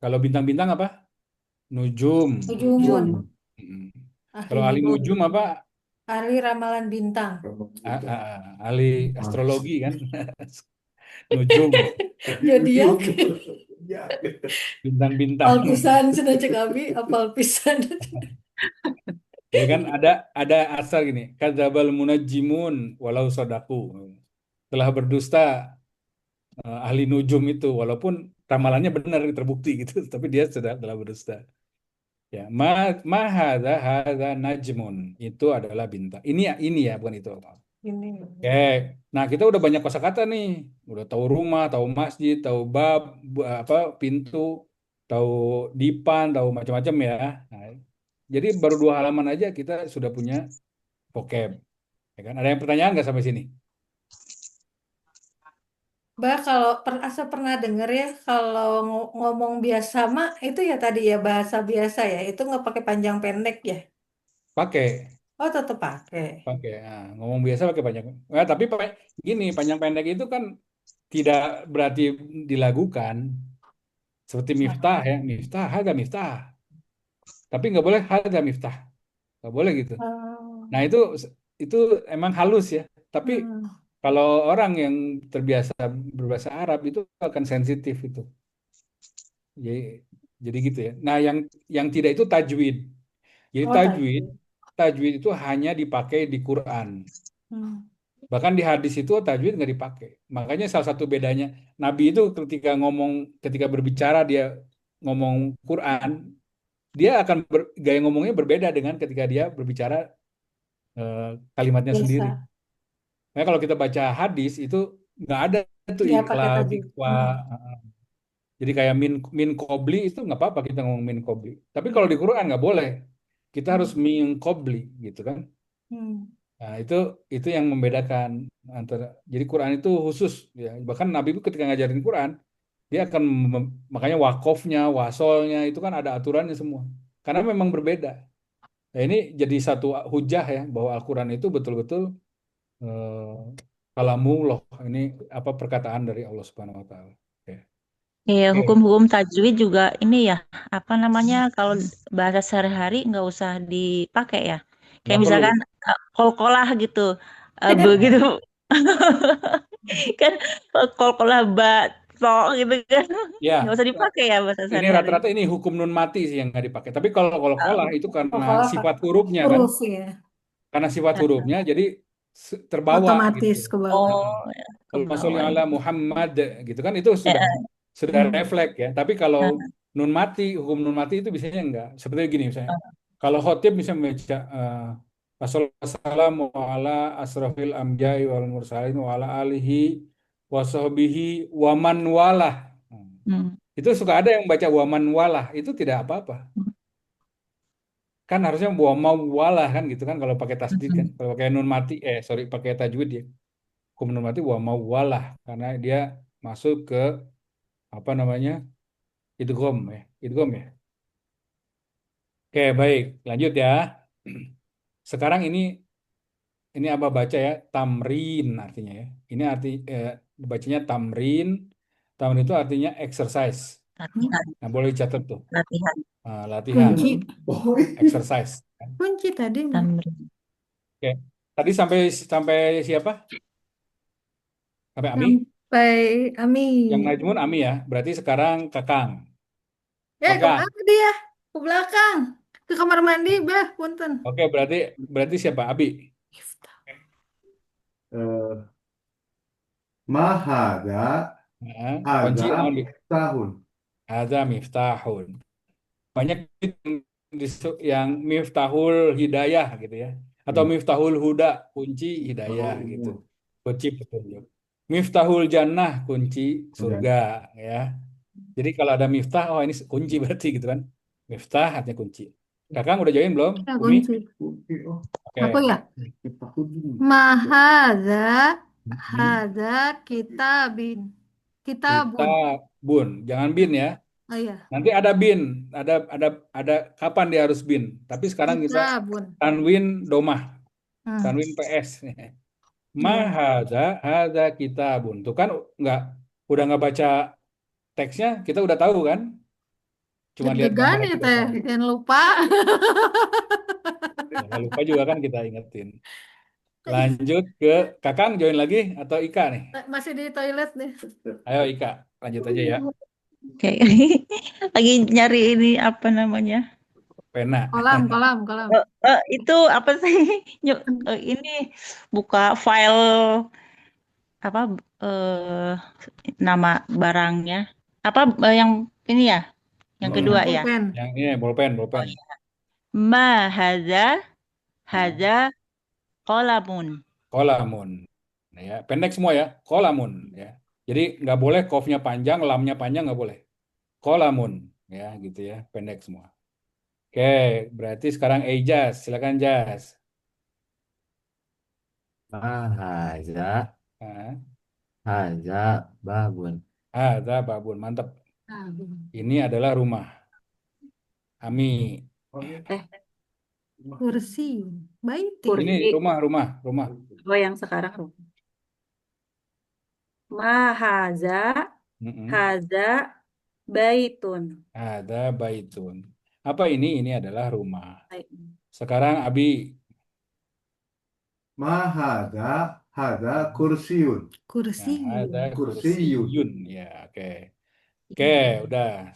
Kalau bintang-bintang apa? Nujum. Ujumun. Mm-mm. Ahli Kalau ahli nujum. nujum apa? Ahli ramalan bintang. Ahli astrologi kan? Nujum, Zodiak. bintang-bintang. Apal pisan cenah cek abi, apal pisan. Ya kan ada asal gini, kadzabal munajjimun walau sadaku. Telah berdusta ahli nujum itu walaupun ramalannya benar terbukti gitu, tapi dia sudah telah berdusta. Ya, hadza najmun. Itu adalah bintang. Ini ya, bukan itu. Ini. Oke. Nah, kita udah banyak kosakata nih. Udah tahu rumah, tahu masjid, tahu apa pintu, tahu dipan, tahu macam-macam ya. Nah, jadi baru 2 halaman aja kita sudah punya vocab. Ya kan? Ada yang pertanyaan nggak sampai sini? Bah, kalau asal pernah denger ya, kalau ngomong biasa mah itu ya tadi ya bahasa biasa ya, itu nggak pakai panjang pendek ya. Pakai, Oh, tetap pakai. pakai. Nah, ngomong biasa pakai panjang. Nah, tapi gini, panjang pendek itu kan tidak berarti dilakukan. Seperti miftah ya, miftah, harga miftah. Tapi nggak boleh harga miftah, nggak boleh gitu. Oh. Nah itu emang halus ya. Tapi Hmm. kalau orang yang terbiasa berbahasa Arab itu akan sensitif itu. Jadi, jadi gitu ya. Nah yang tidak itu tajwid. Jadi Oh, tajwid, tadi. tajwid itu hanya dipakai di Quran. Hmm. Bahkan di hadis itu tajwid nggak dipakai. Makanya salah satu bedanya Nabi itu ketika berbicara dia ngomong Quran, dia akan gaya ngomongnya berbeda dengan ketika dia berbicara kalimatnya sendiri. Biasa. Nah, kalau kita baca hadis itu nggak ada tuh Ya, pakai iklab, tajwid. ikwa. Jadi kayak min kobli itu nggak apa-apa kita ngomong min kobli. Tapi kalau di Quran nggak boleh. Kita harus min kobli gitu kan. Hmm. Nah, itu yang membedakan antara. Jadi Quran itu khusus ya. Bahkan Nabi itu ketika ngajarin Quran, dia akan makanya wakofnya, wasolnya itu kan ada aturannya semua. Karena memang berbeda. Nah, ini jadi satu hujah ya bahwa Al-Quran itu betul-betul kalamullah, ini apa perkataan dari Allah Subhanahu wa taala. Oke. Iya, Oke. hukum-hukum tajwid juga ini ya, apa namanya, kalau bahasa sehari-hari nggak usah dipakai ya. Nggak Kayak perlu. misalkan kol-kolah gitu, begitu kan, kol-kolah to gitu kan, nggak Ya, usah dipakai ya bahasa ini sehari-hari. rata-rata ini hukum nun mati sih yang nggak dipakai. Tapi kalau Oh, kol-kolah itu karena Pokoknya sifat hurufnya kan, huruf ya. karena sifat hurufnya jadi terbawa gitu. Otomatis ke bawah. Heeh. oh, ya, ke Kalau sholli bawah ya. ala Muhammad gitu kan itu Eh, sudah Hmm. refleks ya. Tapi kalau eh, nun mati, hukum nun mati itu biasanya enggak. Seperti gini misalnya. Kalau khotib bisa membaca wassalamu ala asrofil amjai wal mursalin wa ala alihi wa sahbihi wa man walah. hmm. Itu suka ada yang baca wa man walah, itu tidak apa-apa. Kan harusnya wa mawalah kan gitu kan kalau pakai tasdid kan. Hmm. Kalau pakai nun mati sorry pakai tajwid ya. Hukum nun mati wa mawalah karena dia masuk ke apa namanya? Idgham ya. Idgham ya. Oke, baik. Lanjut ya. Sekarang ini apa baca ya? Tamrin artinya ya. Ini bacanya tamrin. Tamrin itu artinya exercise. Latihan, Nah, boleh dicatat tuh. latihan, Latihan, Kunci. Oh, exercise. Kunci tadi. tamrin. Oke. Tadi sampai siapa? Sampai Ami? Sampai Ami. Yang Najmun Ami ya. Berarti sekarang Kakang. Kakang. Kemana dia? Ke belakang. Ke kamar mandi, bah, punten. Oke, berarti siapa? Abi. eh, Mahada Kunci ada naon Bi? tahun. Ada miftahun. Banyak yang miftahul hidayah gitu ya. Atau miftahul huda, kunci hidayah gitu. Oh, Kunci petunjuk. Miftahul jannah, kunci surga ya. Jadi kalau ada miftah, oh ini kunci berarti gitu kan. Miftah artinya kunci. Kakang udah join belum? Ya, Umi? kunci. oh, Oke. Apa ya? tahun. Mahada, Hmm. hada kitabin. Kitabun. Kitabun, jangan bin ya. Oh iya, Nanti ada bin, ada kapan dia harus bin. Tapi sekarang kita kitabun. tanwin domah, Hmm. tanwin PS. Ya. Hada kitabun. Tuh kan udah nggak baca teksnya, kita udah tahu kan? Cuma lihat Deg-degan gambar ya kita teh, tahu. jangan lupa. Ya, nggak lupa juga kan kita ingetin. Lanjut ke Kakang join lagi atau Ika nih? Masih di toilet nih. Ayo Ika, lanjut aja ya. Oke, lagi nyari ini apa namanya, pena. Kolam, kolam, kolam. Itu apa sih? Ini buka file apa eh, nama barangnya? Apa yang ini ya? Yang Mm-mm. kedua ya. Pulpen. Yang ini bolpen, Oh bolpen. iya. Ma haza Nah, haza qalamun. kolamun. Nah, ya, pendek semua ya, kolamun ya. Jadi nggak boleh kofnya panjang, lamnya panjang nggak boleh. Kolamun ya, gitu ya, pendek semua. Oke, berarti sekarang Ejaz, silakan Jas. Mahaza, Nah, haza babun. ada babun, mantap. Ah, Ini adalah rumah. Ami. Eh, kursi, baiti. Ini kursi. rumah. Oh, yang sekarang rumah. Mahaza, Mm-mm. haza, baitun. Ada baitun. Apa ini? Ini adalah rumah. Baik. Sekarang Abi. Ma hada kursiun. Kursi. Nah, ada Kursiyun. kursiyun. Ya, oke. Oke, udah.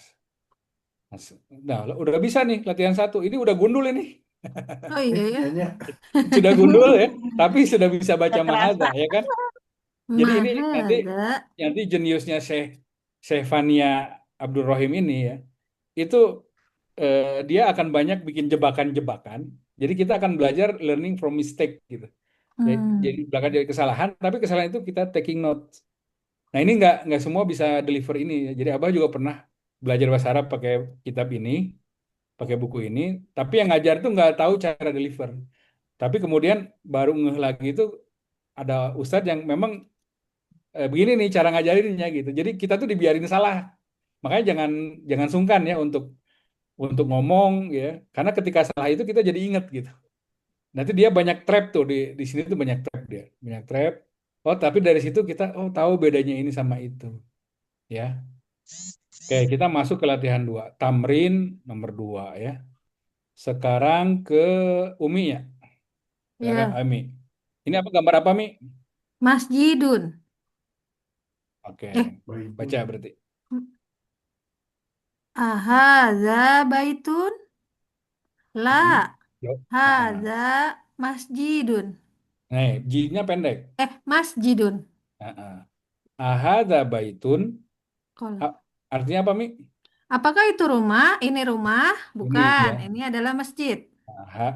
Nah, udah bisa nih latihan satu. Ini udah gundul ini. Oh iya ya. Nyanyi. Sudah gundul ya, tapi sudah bisa baca Nggak mahada kerasa. ya kan? Jadi ini Mahada. nanti jeniusnya Syekh Fania Abdul Rahim ini ya, itu dia akan banyak bikin jebakan-jebakan. Jadi kita akan belajar learning from mistake gitu. Jadi belajar dari kesalahan, tapi kesalahan itu kita taking notes. Nah ini nggak semua bisa deliver ini. Ya. Jadi Abah juga pernah belajar bahasa Arab pakai kitab ini, pakai buku ini, tapi yang ngajar tuh nggak tahu cara deliver. Tapi kemudian baru ngeh lagi itu ada ustadz yang memang begini nih cara ngajarinnya gitu. Jadi kita tuh dibiarin salah. Makanya jangan sungkan ya untuk ngomong ya. Karena ketika salah itu kita jadi inget gitu. Nanti dia banyak trap tuh di sini tuh banyak trap dia, banyak trap. Oh, tapi dari situ kita tahu bedanya ini sama itu, ya. Oke, kita masuk ke latihan 2. Tamrin nomor 2 ya. Sekarang ke Umi ya. Silakan Ya, Ami. Ini apa gambar apa, Mi? masjidun. Oke, baca Baitun. berarti. Ahadza baitun? La, Yuk. hadza masjidun. Nih, J-nya pendek. Masjidun. Ahada baitun. Kolam. Artinya apa, Mi? Apakah itu rumah? Ini rumah? Ini Bukan. ya. Ini adalah masjid.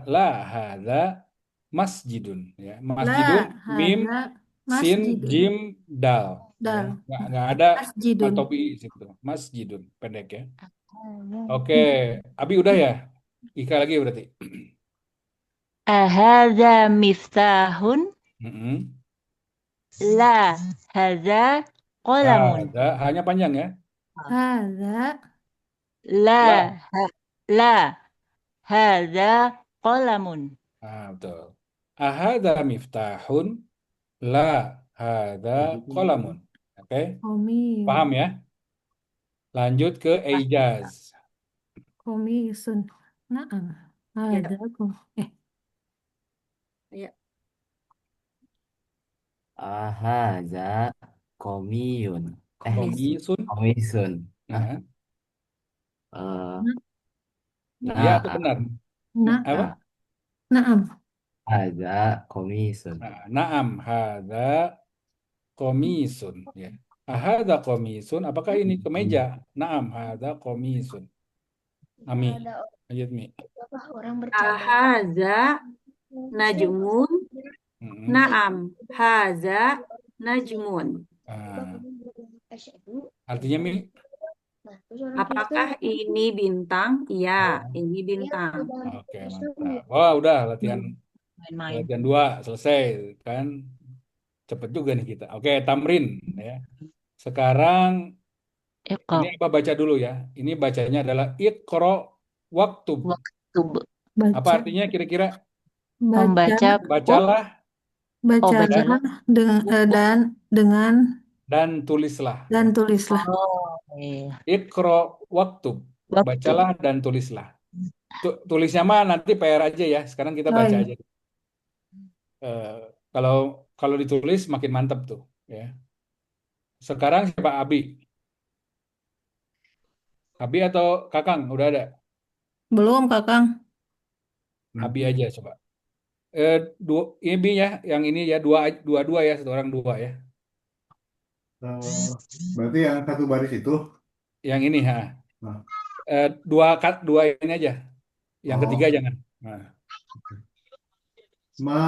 La hada masjidun ya. Masjidun La, mim hadza sin masjidun. jim dal ya. Dal. Nggak ada Masjidun. matobi di situ. Masjidun pendek ya. Oke, Abi udah ya? Ika lagi berarti. Ahadza miftahun? Mm-mm. La, hadza qalamun. Ada hanya panjang ya. Hadza La, La. la, hadza qalamun. Betul. Ahada miftahun. La hada qalamun. Oke, komiyun. paham ya? Lanjut ke Ijaz. Komisun. Naam. Hadza kom. Ya. Ahaza komiyun. Komisun. Komisun. Nah, Eh, iya atau Naam. benar? Na, Apa? naam. Haza komisun. Naam hada komisun ya. Hada komisun, apakah ini kemeja? Naam hada komisun. Ami. Lanjut Mi. Ahaza najmun. Mm-mm. Naam. Haza najmun. Ah, artinya Mi? Apakah ini bintang? Iya, ini bintang. Oke, mantap. Wah, udah latihan Main-main. latihan 2 selesai kan. Cepet juga nih kita. Oke, tamrin ya. Sekarang Iqra. ini apa baca dulu ya. Ini bacanya adalah iqra waktu. Waktu Apa Baca, artinya kira-kira? membaca buku. Bacalah bacalah dan dengan tulislah. dan Ya. tulislah. Oh, iya. Iqra waktu. Waktu. Bacalah dan tulislah. Tulisnya mah nanti PR aja ya. Sekarang kita baca iya. aja. Kalau kalau ditulis makin mantap tuh. Ya. Sekarang siapa Abi? Abi atau Kakang? Udah ada? Belum, Kakang. Abi aja coba. Dua, ini B ya, yang ini ya dua dua dua ya, satu orang dua ya. Eh, berarti yang satu baris itu. Yang ini ha. Nah, Dua ini aja. Yang ketiga oh, jangan. Nah, ma,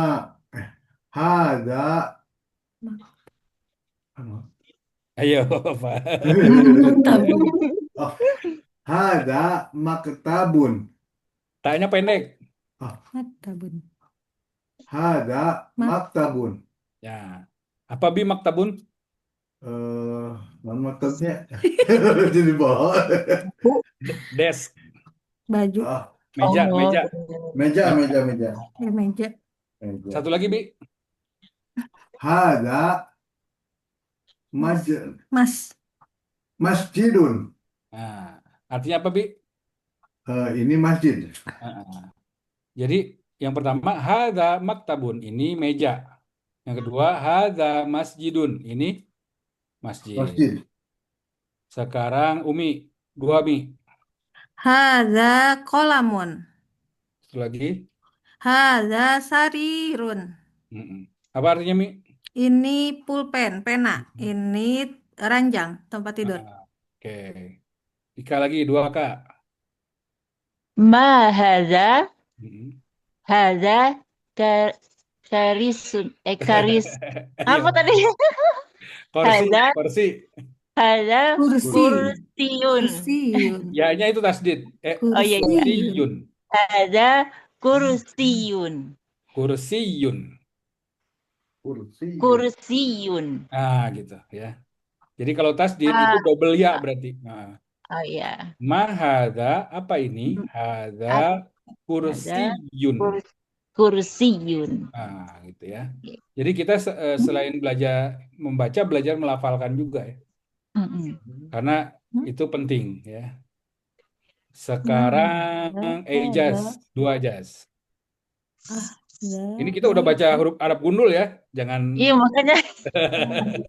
hada, apa? ayo Pak. Tabun. Oh, hada maktabun. Tanya pendek. Oh, Tabun. hada Mak. maktabun. Ya. Apa bi maktabun? Eh, non maktabnya. Jadi bawah. Desk. Baju. Ah, Meja, Oh, meja. meja, Meja. meja, meja, Meja. meja. Satu lagi bi. Hada Mas. maj, Mas. masjidun. Nah, artinya apa bi? Ini masjid. Ah. Jadi yang pertama hadza maktabun, ini meja. Yang kedua hadza masjidun, ini masjid. Masjid. Sekarang Umi, dua Mi. Hadza kolamun. Satu lagi. Hadza sarirun. Mm-mm. Apa artinya Mi? Ini pulpen, pena. Ini ranjang, tempat tidur. Oke. Ika lagi, dua Kak. ma hadza Mm-mm. hadza ka- karisun karis Ayo, apa tadi? kursi, Hadza kursi. hadza Kursi. kursiyun. Kursiun. Ya-nya itu tasdid. Oh iya iya. Kursiyun. Hadza kursiyun. Kursiyun. Kursi. Kursiyun. Ah, gitu ya. Jadi kalau tasdid itu Ah, double ya berarti. Nah, oh iya. ma hadza, apa ini? Hadza Hadza kursiyun. kursiyun. Nah, gitu ya. Jadi kita selain belajar membaca, belajar melafalkan juga ya. Mm-mm. Karena itu penting ya. Sekarang ejaz, dua jaz. Ini kita udah baca huruf Arab gundul ya. Jangan Iya makanya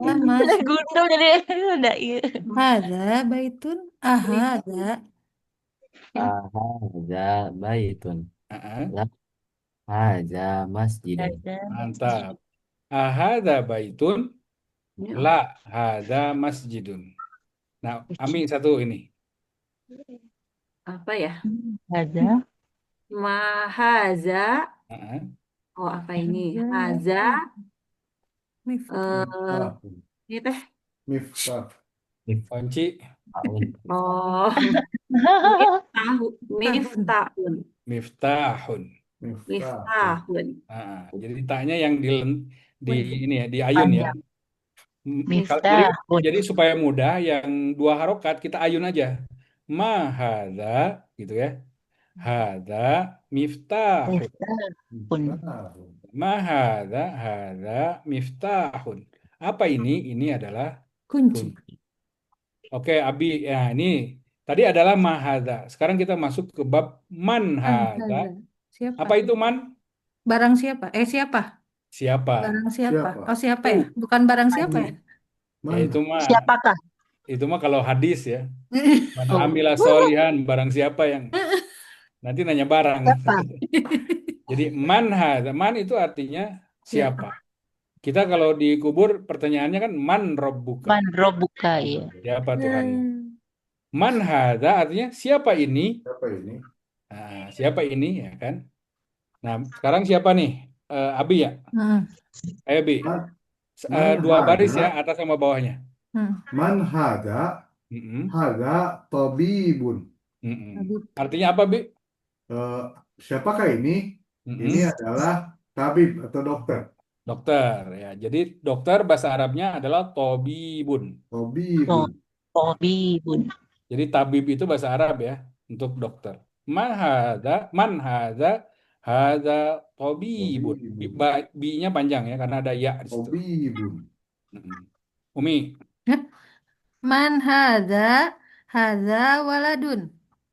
Mas. udah gundul jadi udah iya. Hadza baitun. Hadza. Hadza baitun. Ah, La hadza masjidun. Hadza mantap. Ahada baitun, la hada masjidun. Nah, Ami satu ini. Apa ya? hadza Mahaza. Ah, Oh, apa ini? Haza. Miftah. eh ini teh. Miftah. kunci. Tahun. Oh, miftahun. Miftahun. Miftah. Miftahun. Jadi taknya yang di ini ya, di ayun ya. Jadi miftahun. jadi supaya mudah, yang dua harokat kita ayun aja. Mahada gitu ya. Hada miftahun. Miftahun. Hada miftahun. Apa ini? Ini adalah Kunci. kunci. Oke, Abi. Ya, ini tadi adalah mahada. Sekarang kita masuk ke bab manhada. Siapa? Apa itu man? Barang siapa? Siapa? Siapa? Barang siapa? Siapa? Oh, siapa ya? Bukan barang siapa ya? Ya, itu Mana? mah Siapakah? kalau hadis ya. Man Oh. amilah solihan, barang siapa yang nanti nanya barang. Siapa? Jadi man itu artinya siapa. Kita kalau dikubur pertanyaannya kan man robbuka. Man robuka ya. Siapa Tuhanmu? Man hadza artinya siapa ini? Siapa ini? Nah, siapa ini ya kan? Nah, sekarang siapa nih? Abi ya? Ayo Bi. Dua baris ya, atas sama bawahnya. Man hada, Mm-mm. hada tabibun. Mm-mm. Artinya apa Bi? Siapakah ini? Mm-mm. Ini adalah tabib atau dokter. Dokter ya. Jadi dokter bahasa Arabnya adalah tobibun. Tabibun. Tabibun. Jadi tabib itu bahasa Arab ya untuk dokter. Man hadza tabibun. Bi-nya panjang ya karena ada ya di situ. Tabibun. Mm-mm. Umi, Man hadza? Hadza waladun.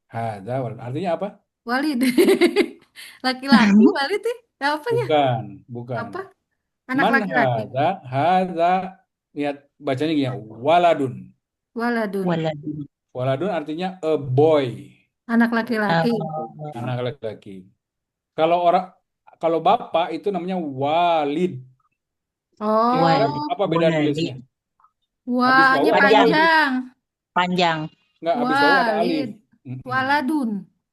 hadza artinya apa? Walid. Laki-laki walid ya? Apa ya? Bukan. Apa? Anak Man laki-laki. hadza lihat bacanya gini ya, waladun. Waladun. Waladun. Waladun artinya a boy. Anak Eh, laki-laki. anak laki-laki. Kalau bapak itu namanya walid. Kira-kira Oh, apa beda nulisnya? walid. Habis wau wanya ada Panjang, alif. panjang. panjang. Enggak, habis wau ada alif. Walid. Mm-mm. Waladun.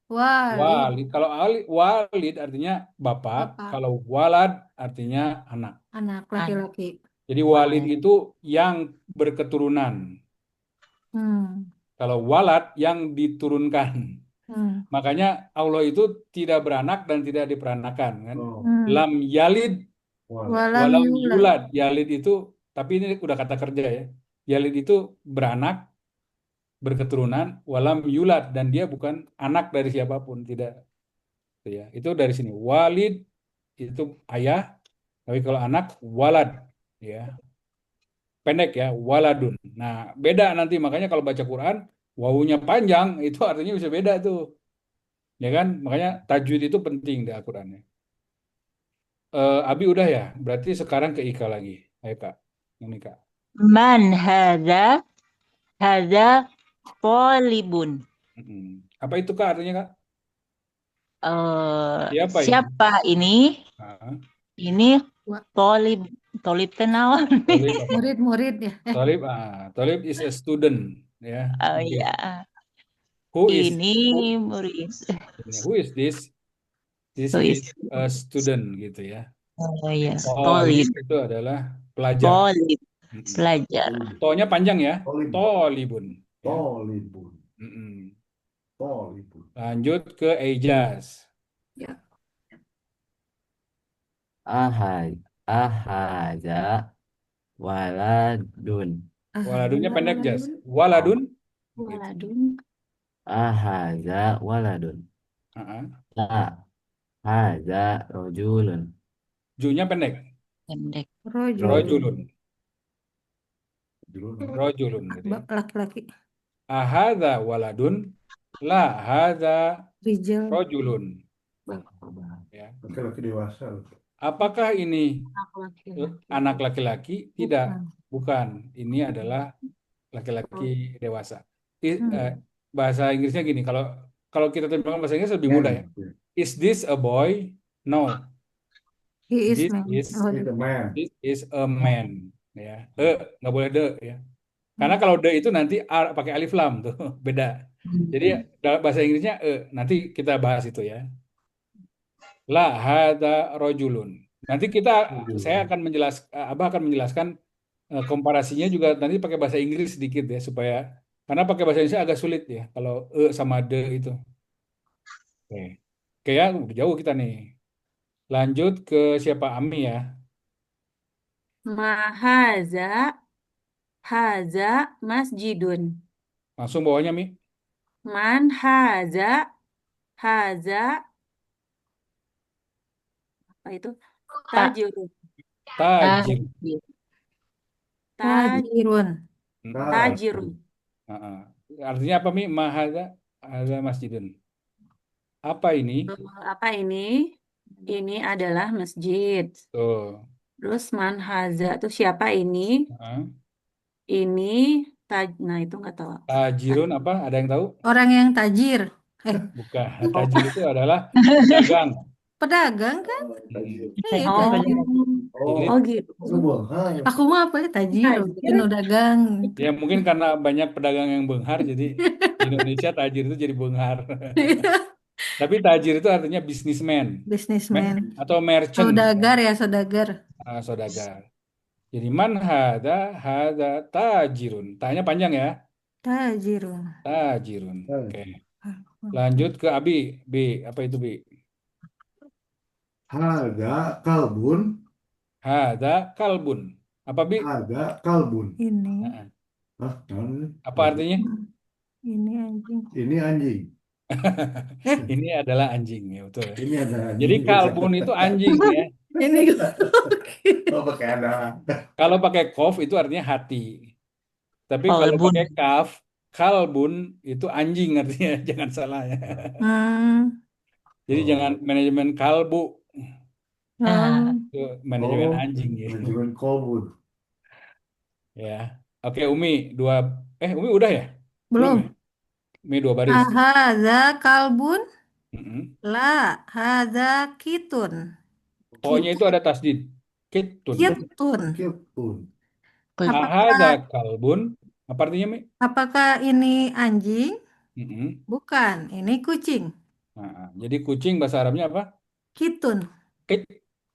Walid. Walid. Kalau walid artinya bapak. Bapak. Kalau walad artinya anak. Anak An. laki-laki. Jadi walid itu yang berketurunan. Hmm. Kalau walad yang diturunkan. Hmm. Makanya Allah itu tidak beranak dan tidak diperanakan kan. Oh, Hmm. Lam yalid wow. Walam walam yulad. yulad. Yalid itu, tapi ini udah kata kerja ya. Yalid itu beranak, berketurunan, walam yulad, dan dia bukan anak dari siapapun, tidak. Itu ya. Itu dari sini. Walid itu ayah, tapi kalau anak walad ya. Pendek ya, waladun. Nah, beda nanti makanya kalau baca Quran wawunya panjang itu artinya bisa beda tuh. Ya kan? Makanya tajwid itu penting di Al-Qur'annya. Abi udah ya, berarti sekarang ke Ika lagi. Ayo Kak, ini Kak. Man hadza? Hadza talibun. Apa itu Kak artinya Kak? Siapa ini? Siapa ini? Ah, Ini Wa- tolib. Tolib tenawan. Tolib apa? Murid-murid ya. Tolib is a student ya. Oh Oke. ya, Who is ini who, murid. who is this? This So is is a student gitu ya. oh ya, Tolib tolib. itu adalah pelajar. Tolib, Mm-mm. pelajar. To-nya panjang ya. Tolib. Tolibun. Ya. Tolibun. Mm-mm. Tolibun. Lanjut ke Ejaz. Ya. Ahaza waladun. Waladunnya pendek Jas. Waladun. Waladun. Gitu. Waladun. Ahaza waladun. Ah, La haza rojulun. Ju-nya pendek. Pendek. Rojul. Rojulun. Judul. Rojulun gitu ya. Laki-laki. Ahadza waladun. La hadza Rijal. rojulun. Ya. Laki-laki dewasa. Apakah ini anak laki-laki? Tidak, Bukan. bukan. Ini adalah laki-laki dewasa. Hmm. Bahasa Inggrisnya gini, kalau kita terjemahkan bahasa Inggris lebih mudah ya. Man. Is this a boy? No. He is This man. is Oh, He's a man. this is a man. Ya, nggak boleh de ya. Karena kalau de itu nanti pakai alif lam tuh, beda. Jadi dalam bahasa Inggrisnya nanti kita bahas itu ya. La hada rojulun. Nanti saya akan Abah akan menjelaskan komparasinya juga nanti pakai bahasa Inggris sedikit ya supaya karena pakai bahasa Indonesia agak sulit ya kalau sama de itu. Oke. Oke ya, udah jauh kita nih. Lanjut ke siapa Ami ya. Mahaza, haza masjidun. Langsung bawahnya Mi. Man haza, haza apa itu? Tajirun. Tajir. Tajirun. Tajirun. Artinya apa Mi? Mahada ada masjidun. Apa ini? Apa ini? Ini adalah masjid. Tuh. Terus man haza itu siapa ini? Ini nah itu nggak tahu. Tajirun apa? Ada yang tahu? Orang yang tajir. Bukan. Tajir itu adalah pedagang. Pedagang kan? Iya, Oh, tajir. oh gitu. Aku mah apa ya tajir, inu dagang. Ya mungkin karena banyak pedagang yang benghar jadi di Indonesia tajir itu jadi benghar. Tapi tajir itu artinya businessman. Businessman. Atau merchant. Saudagar ya, saudagar. Saudagar. Jadi man hada tajirun. Tanya panjang ya. Tajirun. Tajirun. Oke. Lanjut ke Abi. B, apa itu B? Hada kalbun. Hada kalbun. Apa Bi? Hada kalbun. Ini. Hah, apa artinya? Ini anjing. Ini anjing. Ini adalah anjing ya betul. Ini ada anjing. Jadi kalbun itu anjing ya. Ini Oh, pakai ada. Kalau pakai kof itu artinya hati. Tapi kalau Kalbun. pakai kaf, kalbun itu anjing artinya. Jangan salah ya. Jadi jangan manajemen kalbu. Itu manajemen anjing ya. Manajemen kalbun. Ya. Oke, Umi, Umi udah ya? Belum. Ya? Mi 2 baris. Ahadza kalbun? Mm-mm. La, hadza kitun. O-nya itu Kitun. ada tasdid. Kitun. Kitun. Kipun. Ahada Apakah kalbun. Apa artinya, Mi? apakah ini anjing? Mm-mm. Bukan, ini kucing. Nah, jadi kucing bahasa Arabnya apa? Kitun. Kit,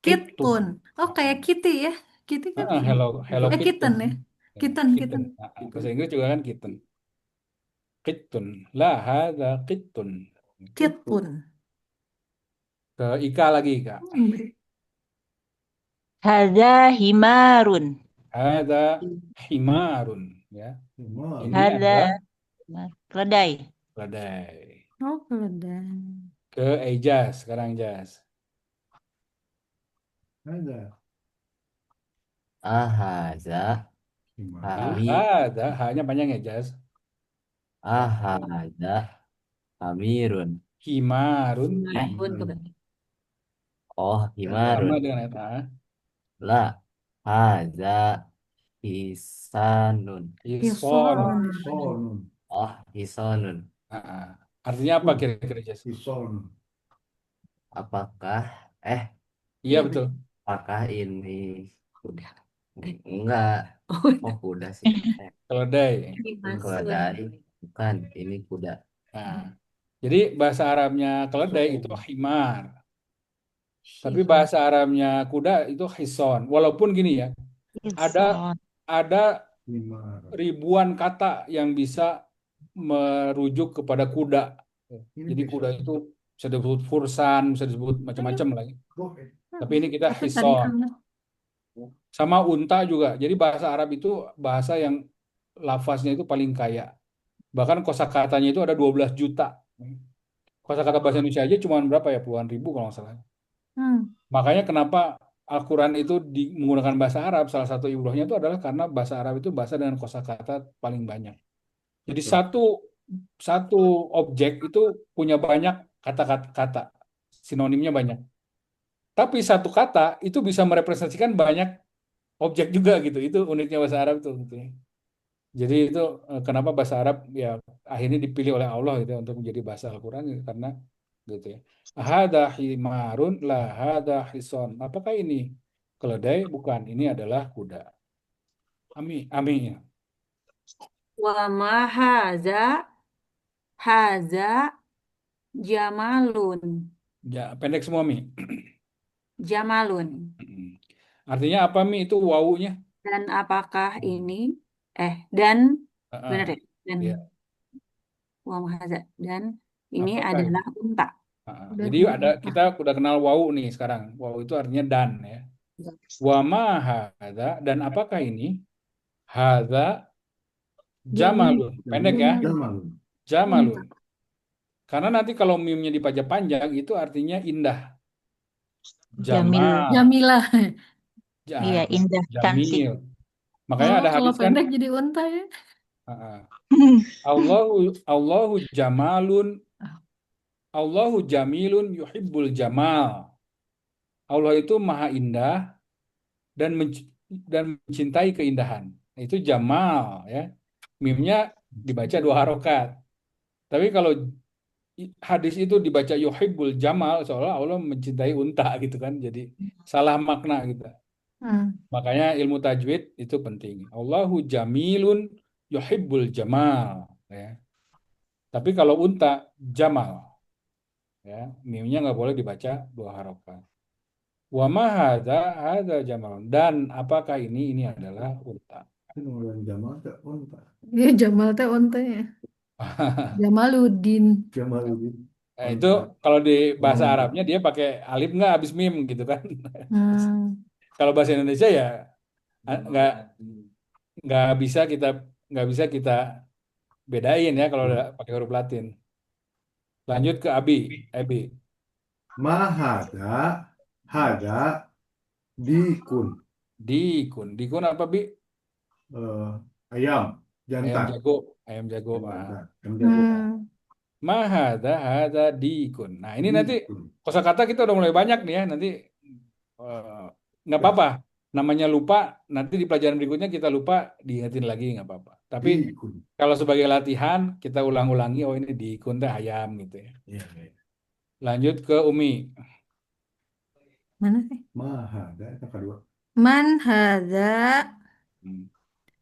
kitun. Kitun. Oh, kayak kitty ya. Kitty kan ini. Hello, Hello Kitten Kitten. ya. Ya, Kitten, kitten. kitten. Bahasa Inggris juga kan kitten. Kitten. La hada kitten. Kitun. Ke Ika lagi, Kak. Hadza himarun. Hada himarun. Ya, Himar. ini Hadza adalah keledai. keledai. Oh, keledai. Ke Ejaz sekarang, Jas. Ada. Ahaza Himar. hami Hada, hanya panjang ya, Jas. ahaza hamirun. Himarun. Dimanapun tuh kan. Oh, Sama himarun. dengan ayat A. La haza hisanun. Hisonun. Hisonun. Hisonun. Oh, hisonun. Artinya apa kira-kira, Jas? Hison. Apakah eh Iya, betul. apakah ini kuda? Enggak. Oh, Oh, kuda sih. Keledai. Keledai. Bukan, ini kuda. Nah, jadi bahasa Arabnya keledai itu himar. Tapi bahasa Arabnya kuda itu hison. Walaupun gini ya, ada Hison. ada Himar. ribuan kata yang bisa merujuk kepada kuda. Ini Jadi bisa. kuda itu bisa disebut fursan, bisa disebut macam-macam lagi. Tapi ini kita Tapi tadi hison. anak. Sama unta juga. Jadi bahasa Arab itu bahasa yang lafaznya itu paling kaya. Bahkan kosakatanya itu ada 12 juta. Kosakata bahasa Indonesia aja cuma berapa ya? Puluhan ribu kalau nggak salah. Hmm. Makanya kenapa Al-Quran itu menggunakan bahasa Arab, salah satu ibrohnya itu adalah karena bahasa Arab itu bahasa dengan kosakata paling banyak. Jadi satu satu objek itu punya banyak kata-kata, sinonimnya banyak. Tapi satu kata itu bisa merepresentasikan banyak objek juga gitu. Itu uniknya bahasa Arab tuh gitu ya. Jadi itu kenapa bahasa Arab ya akhirnya dipilih oleh Allah gitu ya, untuk menjadi bahasa Al-Quran gitu, karena gitu ya. Hada himarun la hada hison. Apakah ini keledai? Bukan. Ini adalah kuda. Ami, ami. Wa ma haza jamalun. Ya, pendek semua mi. Jamalun. Artinya apa mi itu wawunya? Dan apakah ini dan benar ya? Dan Ya. wa ma haza dan ini Apakah ini? adalah unta. Jadi kita udah kenal wawu nih sekarang. Wawu itu artinya dan ya. Wa ma hadza, dan apakah ini? Hadza jamalun. Pendek ya. Jamalun. Jamalun. Karena nanti kalau mimnya dipanjang itu artinya indah. Jamil. Jamal. Jamilah. Iya, indah, cantik. Jamil. Makanya Oh, ada kalau hadis kan. pendek jadi unta ya. Allahu jamalun. Allahu jamilun yuhibbul jamal. Allah itu maha indah dan mencintai keindahan. Itu jamal ya. Mimnya dibaca 2 harokat. Tapi kalau hadis itu dibaca yuhibbul jamal, seolah Allah mencintai unta gitu kan. Jadi salah makna gitu. Hmm. Makanya ilmu tajwid itu penting. Allahu jamilun yuhibbul jamal ya. Tapi kalau unta jamal ya, mimnya nggak boleh dibaca 2 harokat. Wa ma hadza jamal. Dan apakah ini? Ini adalah unta. Ini orang Jamal tak unta. Iya, Jamal teh unta ya. Jamaluddin. Jamaluddin. Itu kalau di bahasa Arabnya dia pakai alif nggak habis mim gitu kan. Hmm. Kalau bahasa Indonesia ya nggak nggak bisa kita nggak bisa kita bedain ya kalau udah pakai huruf Latin. Lanjut ke Abi. Mahada. Hada. Dikun. Dikun apa Bi? Ayam. Ayam Jantan. jago. Ayam jago. Ayam jago. Mahada dikun. Nah ini nanti Dikun. kosakata kita udah mulai banyak nih ya. Nanti nggak apa-apa. namanya lupa, nanti di pelajaran berikutnya kita lupa, diingetin lagi nggak apa-apa. Tapi Ikun. kalau sebagai latihan, kita ulang-ulangi, oh ini diikun teh ayam gitu ya. Iya, iya. Lanjut ke Umi. Mana sih? Mahada itu kedua. Man hadza Hmm.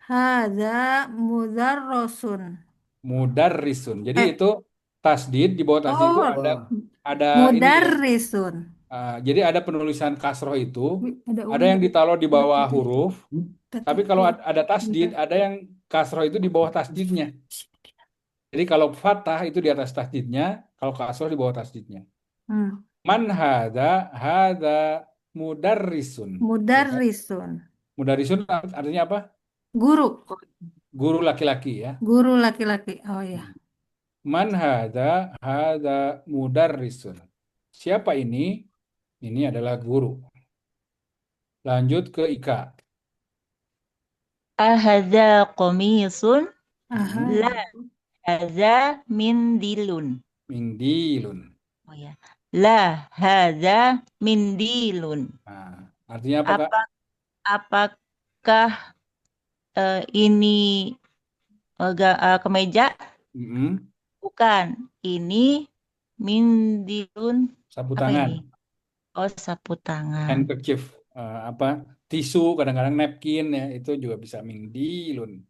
hadza mudarrosun. Mudarrisun. Jadi Eh, itu tasdid, di bawah tasdid itu oh, Wah, ada ini ya. mudarrisun. Jadi ada penulisan kasroh itu, Ada ada yang ditaruh di bawah huruf, tapi kalau titik. ada tasdid, ada yang kasroh itu di bawah tasdidnya. Jadi kalau fathah itu di atas tasdidnya, kalau kasroh di bawah tasdidnya. Hmm. Man hadza mudarrisun. Ya. Mudarrisun. Mudarrisun artinya apa? Guru. Guru laki-laki ya. Guru laki-laki. Oh ya. Man hadza mudarrisun. Siapa ini? Ini adalah guru. Lanjut ke Ika. Ahadza qamisun? Aha. La hadza mindilun. Mindilun. Oh ya. La hadza mindilun. Nah, artinya apa, Kak? Apakah ini kemeja? Mm-mm. Bukan. Ini mindilun. Sapu Apa tangan, ini? Oh, sapu tangan. handkerchief, apa tisu, kadang-kadang napkin ya, itu juga bisa mindilun.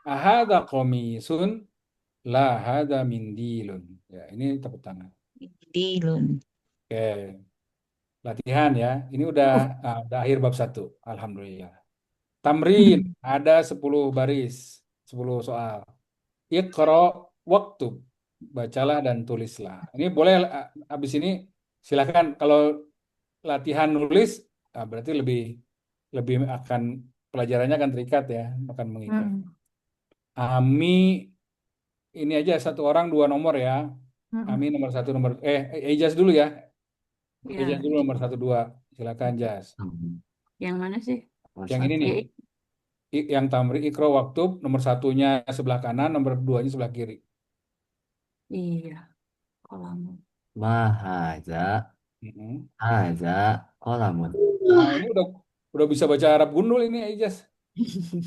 Ahada komisun, la hada mindilun. Ya, ini tepuk tangan. Mindilun. Oke, latihan ya. Ini udah akhir bab 1. Alhamdulillah. Tamrin, ada 10 baris, 10 soal. Iqra waktu, bacalah dan tulislah. Ini boleh habis ini silakan kalau latihan nulis, berarti lebih lebih akan pelajarannya akan terikat ya, akan mengikat. Hmm. Ami ini aja 1 orang 2 nomor ya. Hmm. Ami nomor 1 nomor Ijaz dulu ya. Ya, Ijaz dulu nomor 1 2. Silakan Jas. yang mana sih? Yang ini nih. Yang Tamri Iqra waktu nomor 1-nya sebelah kanan, nomor 2-nya sebelah kiri. Iya, kolam. Mahaza, Mm-mm. haza, kolamun. Nah, ini udah bisa baca Arab gundul ini Ijaz.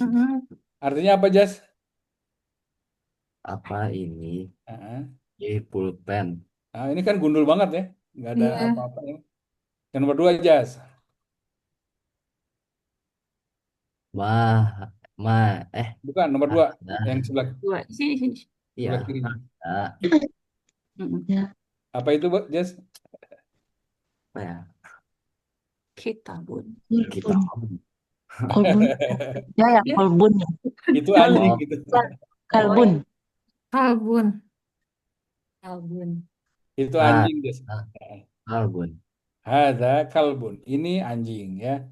Hmm. Artinya apa, Jas? Apa ini? Heeh. Pulpen. Nah, ini kan gundul banget ya. Nggak ada Iya. apa-apa ya. Yang nomor 2, Jas. Mah, Bukan, nomor 2. Nah, Yang sebelah Dua, sini, sini. iya, sebelah kirinya. ada Mm-mm. Ya. Apa itu, Jas? apa ya? Kitabun. Kita Kolbun. Ya, ya, kolbun. Itu anjing gitu. Kalbun. Kalbun. Albun. Itu Ah, anjing, Jas. kalbun. Hadza kalbun. Ini anjing ya.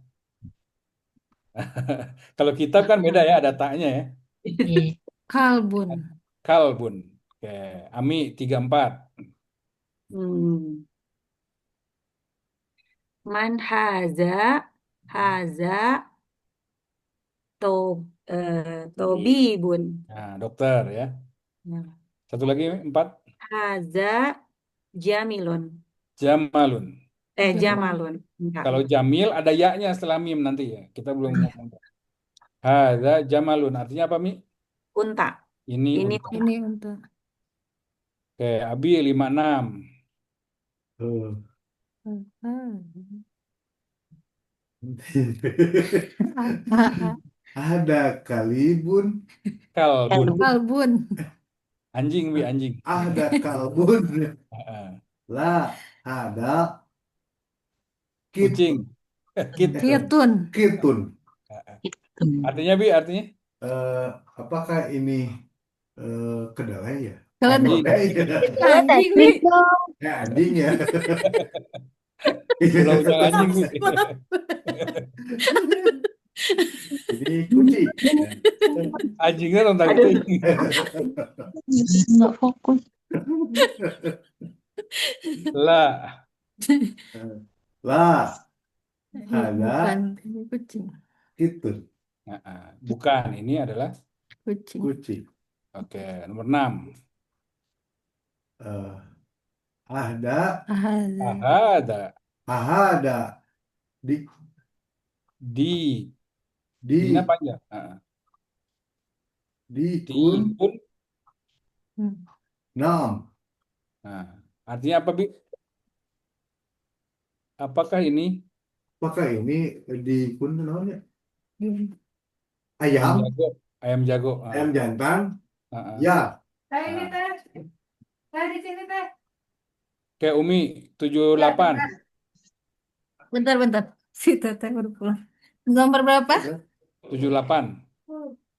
Kalau kitab kan beda ya, ada taknya ya. Iya. Kalbun. Kalbun. Oke, Ami 3 4. Hmm. Man haza to tobibun. Nah, dokter ya. Nah, Satu lagi 4. haza jamilun. Jamalun. Jamalun. Enggak. Kalau Jamil ada ya-nya setelah mim nanti ya. Kita belum ngomong. Hadza Jamalun. Artinya apa, Mi? Unta. Ini Ini unta. Ini untuk Oke, Abi 5 6. Ada kalibun, Kalbun. kalbun. Anjing, Bi, anjing. ada kalbun, Heeh. lah ada kitun, Kucing. Kitun. Kitun. kitun. Itu. Artinya, Bi, artinya Apakah ini kedelai ya? Keledai. anjing. Anjing, Wi. Anjing ya. Undang-undang anjing, Bi. Ini kucing. Anjingnya tentang Aduh. kucing. Nggak fokus. Lah. Lah ada Bukan kucing. kitun, Bukan, ini adalah Kucing. kucing. oke, nomor 6. Eh, ada Ahada. Ahada. ahada di Di. Dinya Di panjang. di Di kun kun. Hmm. nam. Nah, artinya apa, Bi? Apakah ini Apakah ini di kun namanya? ayam Ayam, jago? Ayam jago. ayam jantan. Ah. Ya, Teh ini Nah, teh. Teh di sini teh. kayak Umi Ya, 78. bentar. Bentar. Si Teteh udah pulang. Nomor berapa? udah. 78.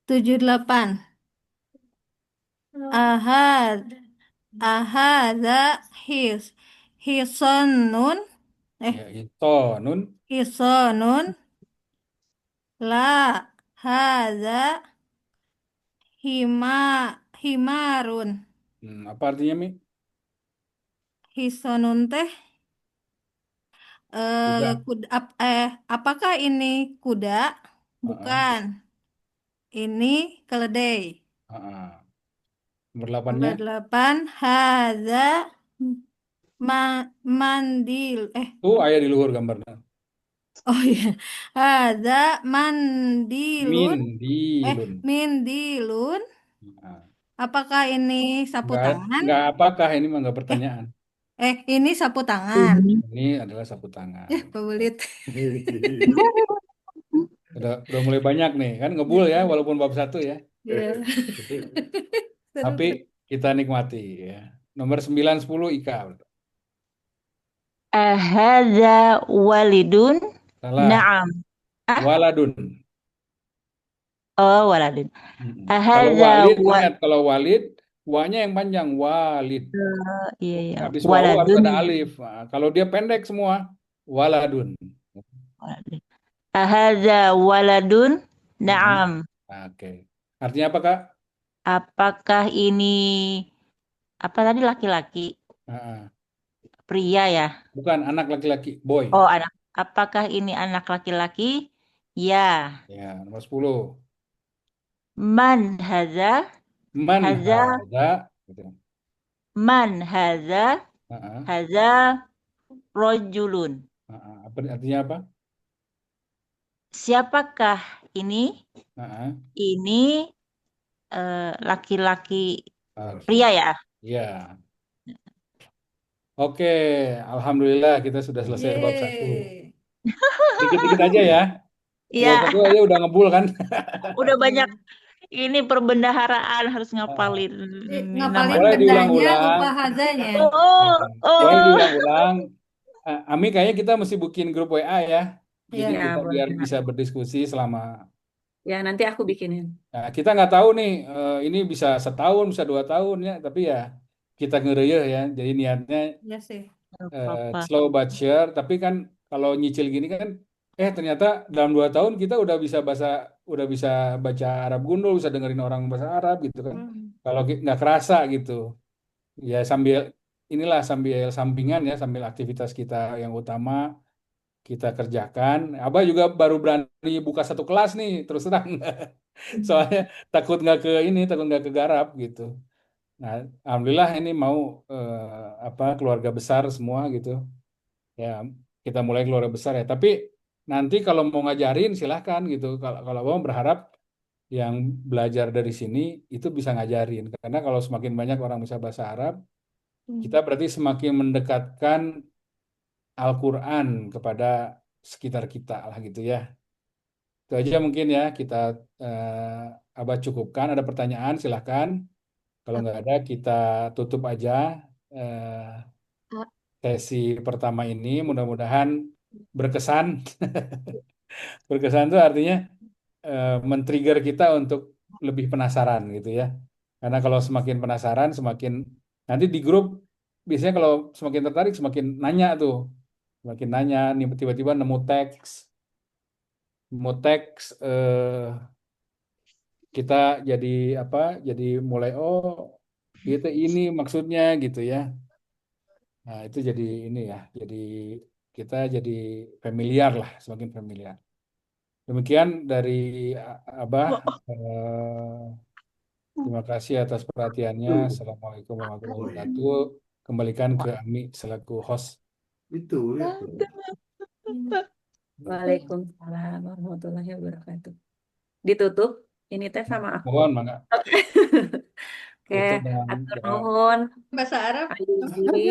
78. Ahad. Ahada his. Hisonun. Ya, Eh, itu nun. hisonun. La. Hada himarun. Apa artinya, Mi? Hisonun teh. Kuda. Apakah ini kuda? Ah, Bukan. Ini keledai. Nomor Nomor 8-nya. 8, hadza mandil. Tuh ayah di luhur gambarnya. Oh iya. Hadza mandilun. Mindilun. Mindilun. Nah, Apakah ini sapu tangan? nggak apakah ini mah nggak Eh, pertanyaan. ini sapu tangan. Ini adalah sapu tangan. Ya, pebelit. Udah mulai banyak nih kan ngebul ya walaupun bab 1 ya. Iya. Tapi Seru. kita nikmati ya. Nomor 9 10 Ika. Ahadza walidun? Salah. Naam. Ah, Waladun. oh waladun. Kalau Ahadza walid wa ingat kalau walid wanya yang panjang walid. iya ya. Habis wawu harus Waladun. ada alif. Nah, kalau dia pendek semua waladun. Waladun. Ahadza waladun? Mm-mm. Naam. Oke. Artinya apa, Kak? Apakah ini apa tadi laki-laki? Ah, Pria ya? bukan anak laki-laki, boy. Oh, anak. Apakah ini anak laki-laki? Ya. Ya, nomor 10. Man haza? Man Haza. hadza gitu. Man haza? Ah, Haza rojulun. artinya apa? Siapakah ini? Ah, Ini laki-laki oke. pria ya? Ya. Oke, alhamdulillah kita sudah selesai bab 1. Yeay. Dikit-dikit aja ya. Bab Iya, 1 aja udah ngebul kan? udah banyak Iya. ini perbendaharaan harus Ah, ngapalin ini nama. Ngapalin boleh bendanya diulang-ulang. lupa hazanya. Oh, Boleh oh. diulang-ulang. Ami kayaknya kita mesti bikin grup WA ya. Jadi Iya. Ya, kita boleh. biar bisa berdiskusi selama. Ya, nanti aku bikinin. Nah, kita nggak tahu nih, ini bisa setahun, bisa 2 tahun ya. Tapi ya kita ngereyeh ya. Jadi niatnya Iya sih. Gak apa-apa. slow but sure. Tapi kan kalau nyicil gini kan, ternyata dalam 2 tahun kita udah bisa baca Arab gundul, bisa dengerin orang bahasa Arab gitu kan. Hmm. Kalau nggak kerasa gitu, ya sambil sampingan ya, sambil aktivitas kita yang utama kita kerjakan. Abah juga baru berani buka satu kelas nih, terus terang. Soalnya takut nggak kegarap gitu. Nah, alhamdulillah ini mau keluarga besar semua gitu. Ya, kita mulai keluarga besar ya. Tapi nanti kalau mau ngajarin silahkan gitu. Kalau Abang berharap yang belajar dari sini itu bisa ngajarin. Karena kalau semakin banyak orang bisa bahasa Arab, kita berarti semakin mendekatkan Al-Quran kepada sekitar kita lah gitu ya. Itu aja mungkin ya kita Abah cukupkan. Ada pertanyaan silahkan. Kalau nggak ada kita tutup aja eh, sesi pertama ini. Mudah-mudahan berkesan. Berkesan itu artinya men-trigger kita untuk lebih penasaran gitu ya. Karena kalau semakin penasaran, semakin nanti di grup biasanya kalau semakin tertarik semakin nanya tuh, semakin nanya nih tiba-tiba nemu teks kita jadi apa? Jadi mulai gitu ini maksudnya gitu ya. Nah, itu jadi ini ya. Jadi kita jadi familiar lah, semakin familiar. Demikian dari Abah. Terima kasih atas perhatiannya. Assalamualaikum warahmatullahi wabarakatuh. Kembalikan ke Ami selaku host. Itu ya. Waalaikumsalam warahmatullahi wabarakatuh. Ditutup ini teh sama aku. Mohon mangga Oke, tutup dengan atur doa. nuhun. Bahasa Arab. Ayugi.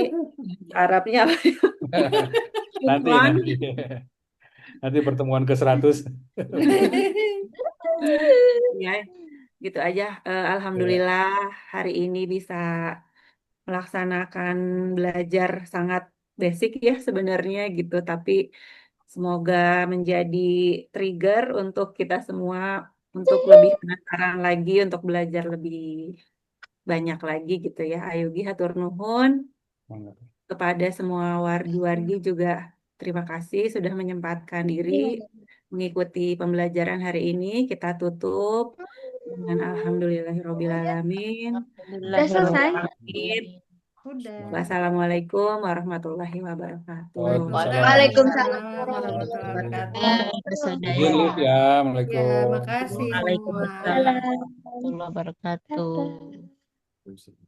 Arabnya apa? Nanti Syukron. nanti pertemuan ke-100. Ya, gitu aja. Ya, Alhamdulillah hari ini bisa melaksanakan belajar sangat basic ya sebenarnya gitu, tapi semoga menjadi trigger untuk kita semua untuk lebih penasaran lagi, untuk belajar lebih banyak lagi gitu ya. Ayugi hatur nuhun mangga. kepada semua wargi-wargi juga terima kasih sudah menyempatkan diri mengikuti pembelajaran hari ini. Kita tutup dengan alhamdulillahirobbilalamin. Alhamdulillah Udah selesai? Pamit. Udah. Wassalamualaikum warahmatullahi wabarakatuh. Waalaikumsalam. Waalaikumsalam Warahmatullahi wabarakatuh. Sudah Izin ya. live ya. Ya, Assalamualaikum. makasih semua. Waalaikumsalam warahmatullahi wabarakatuh.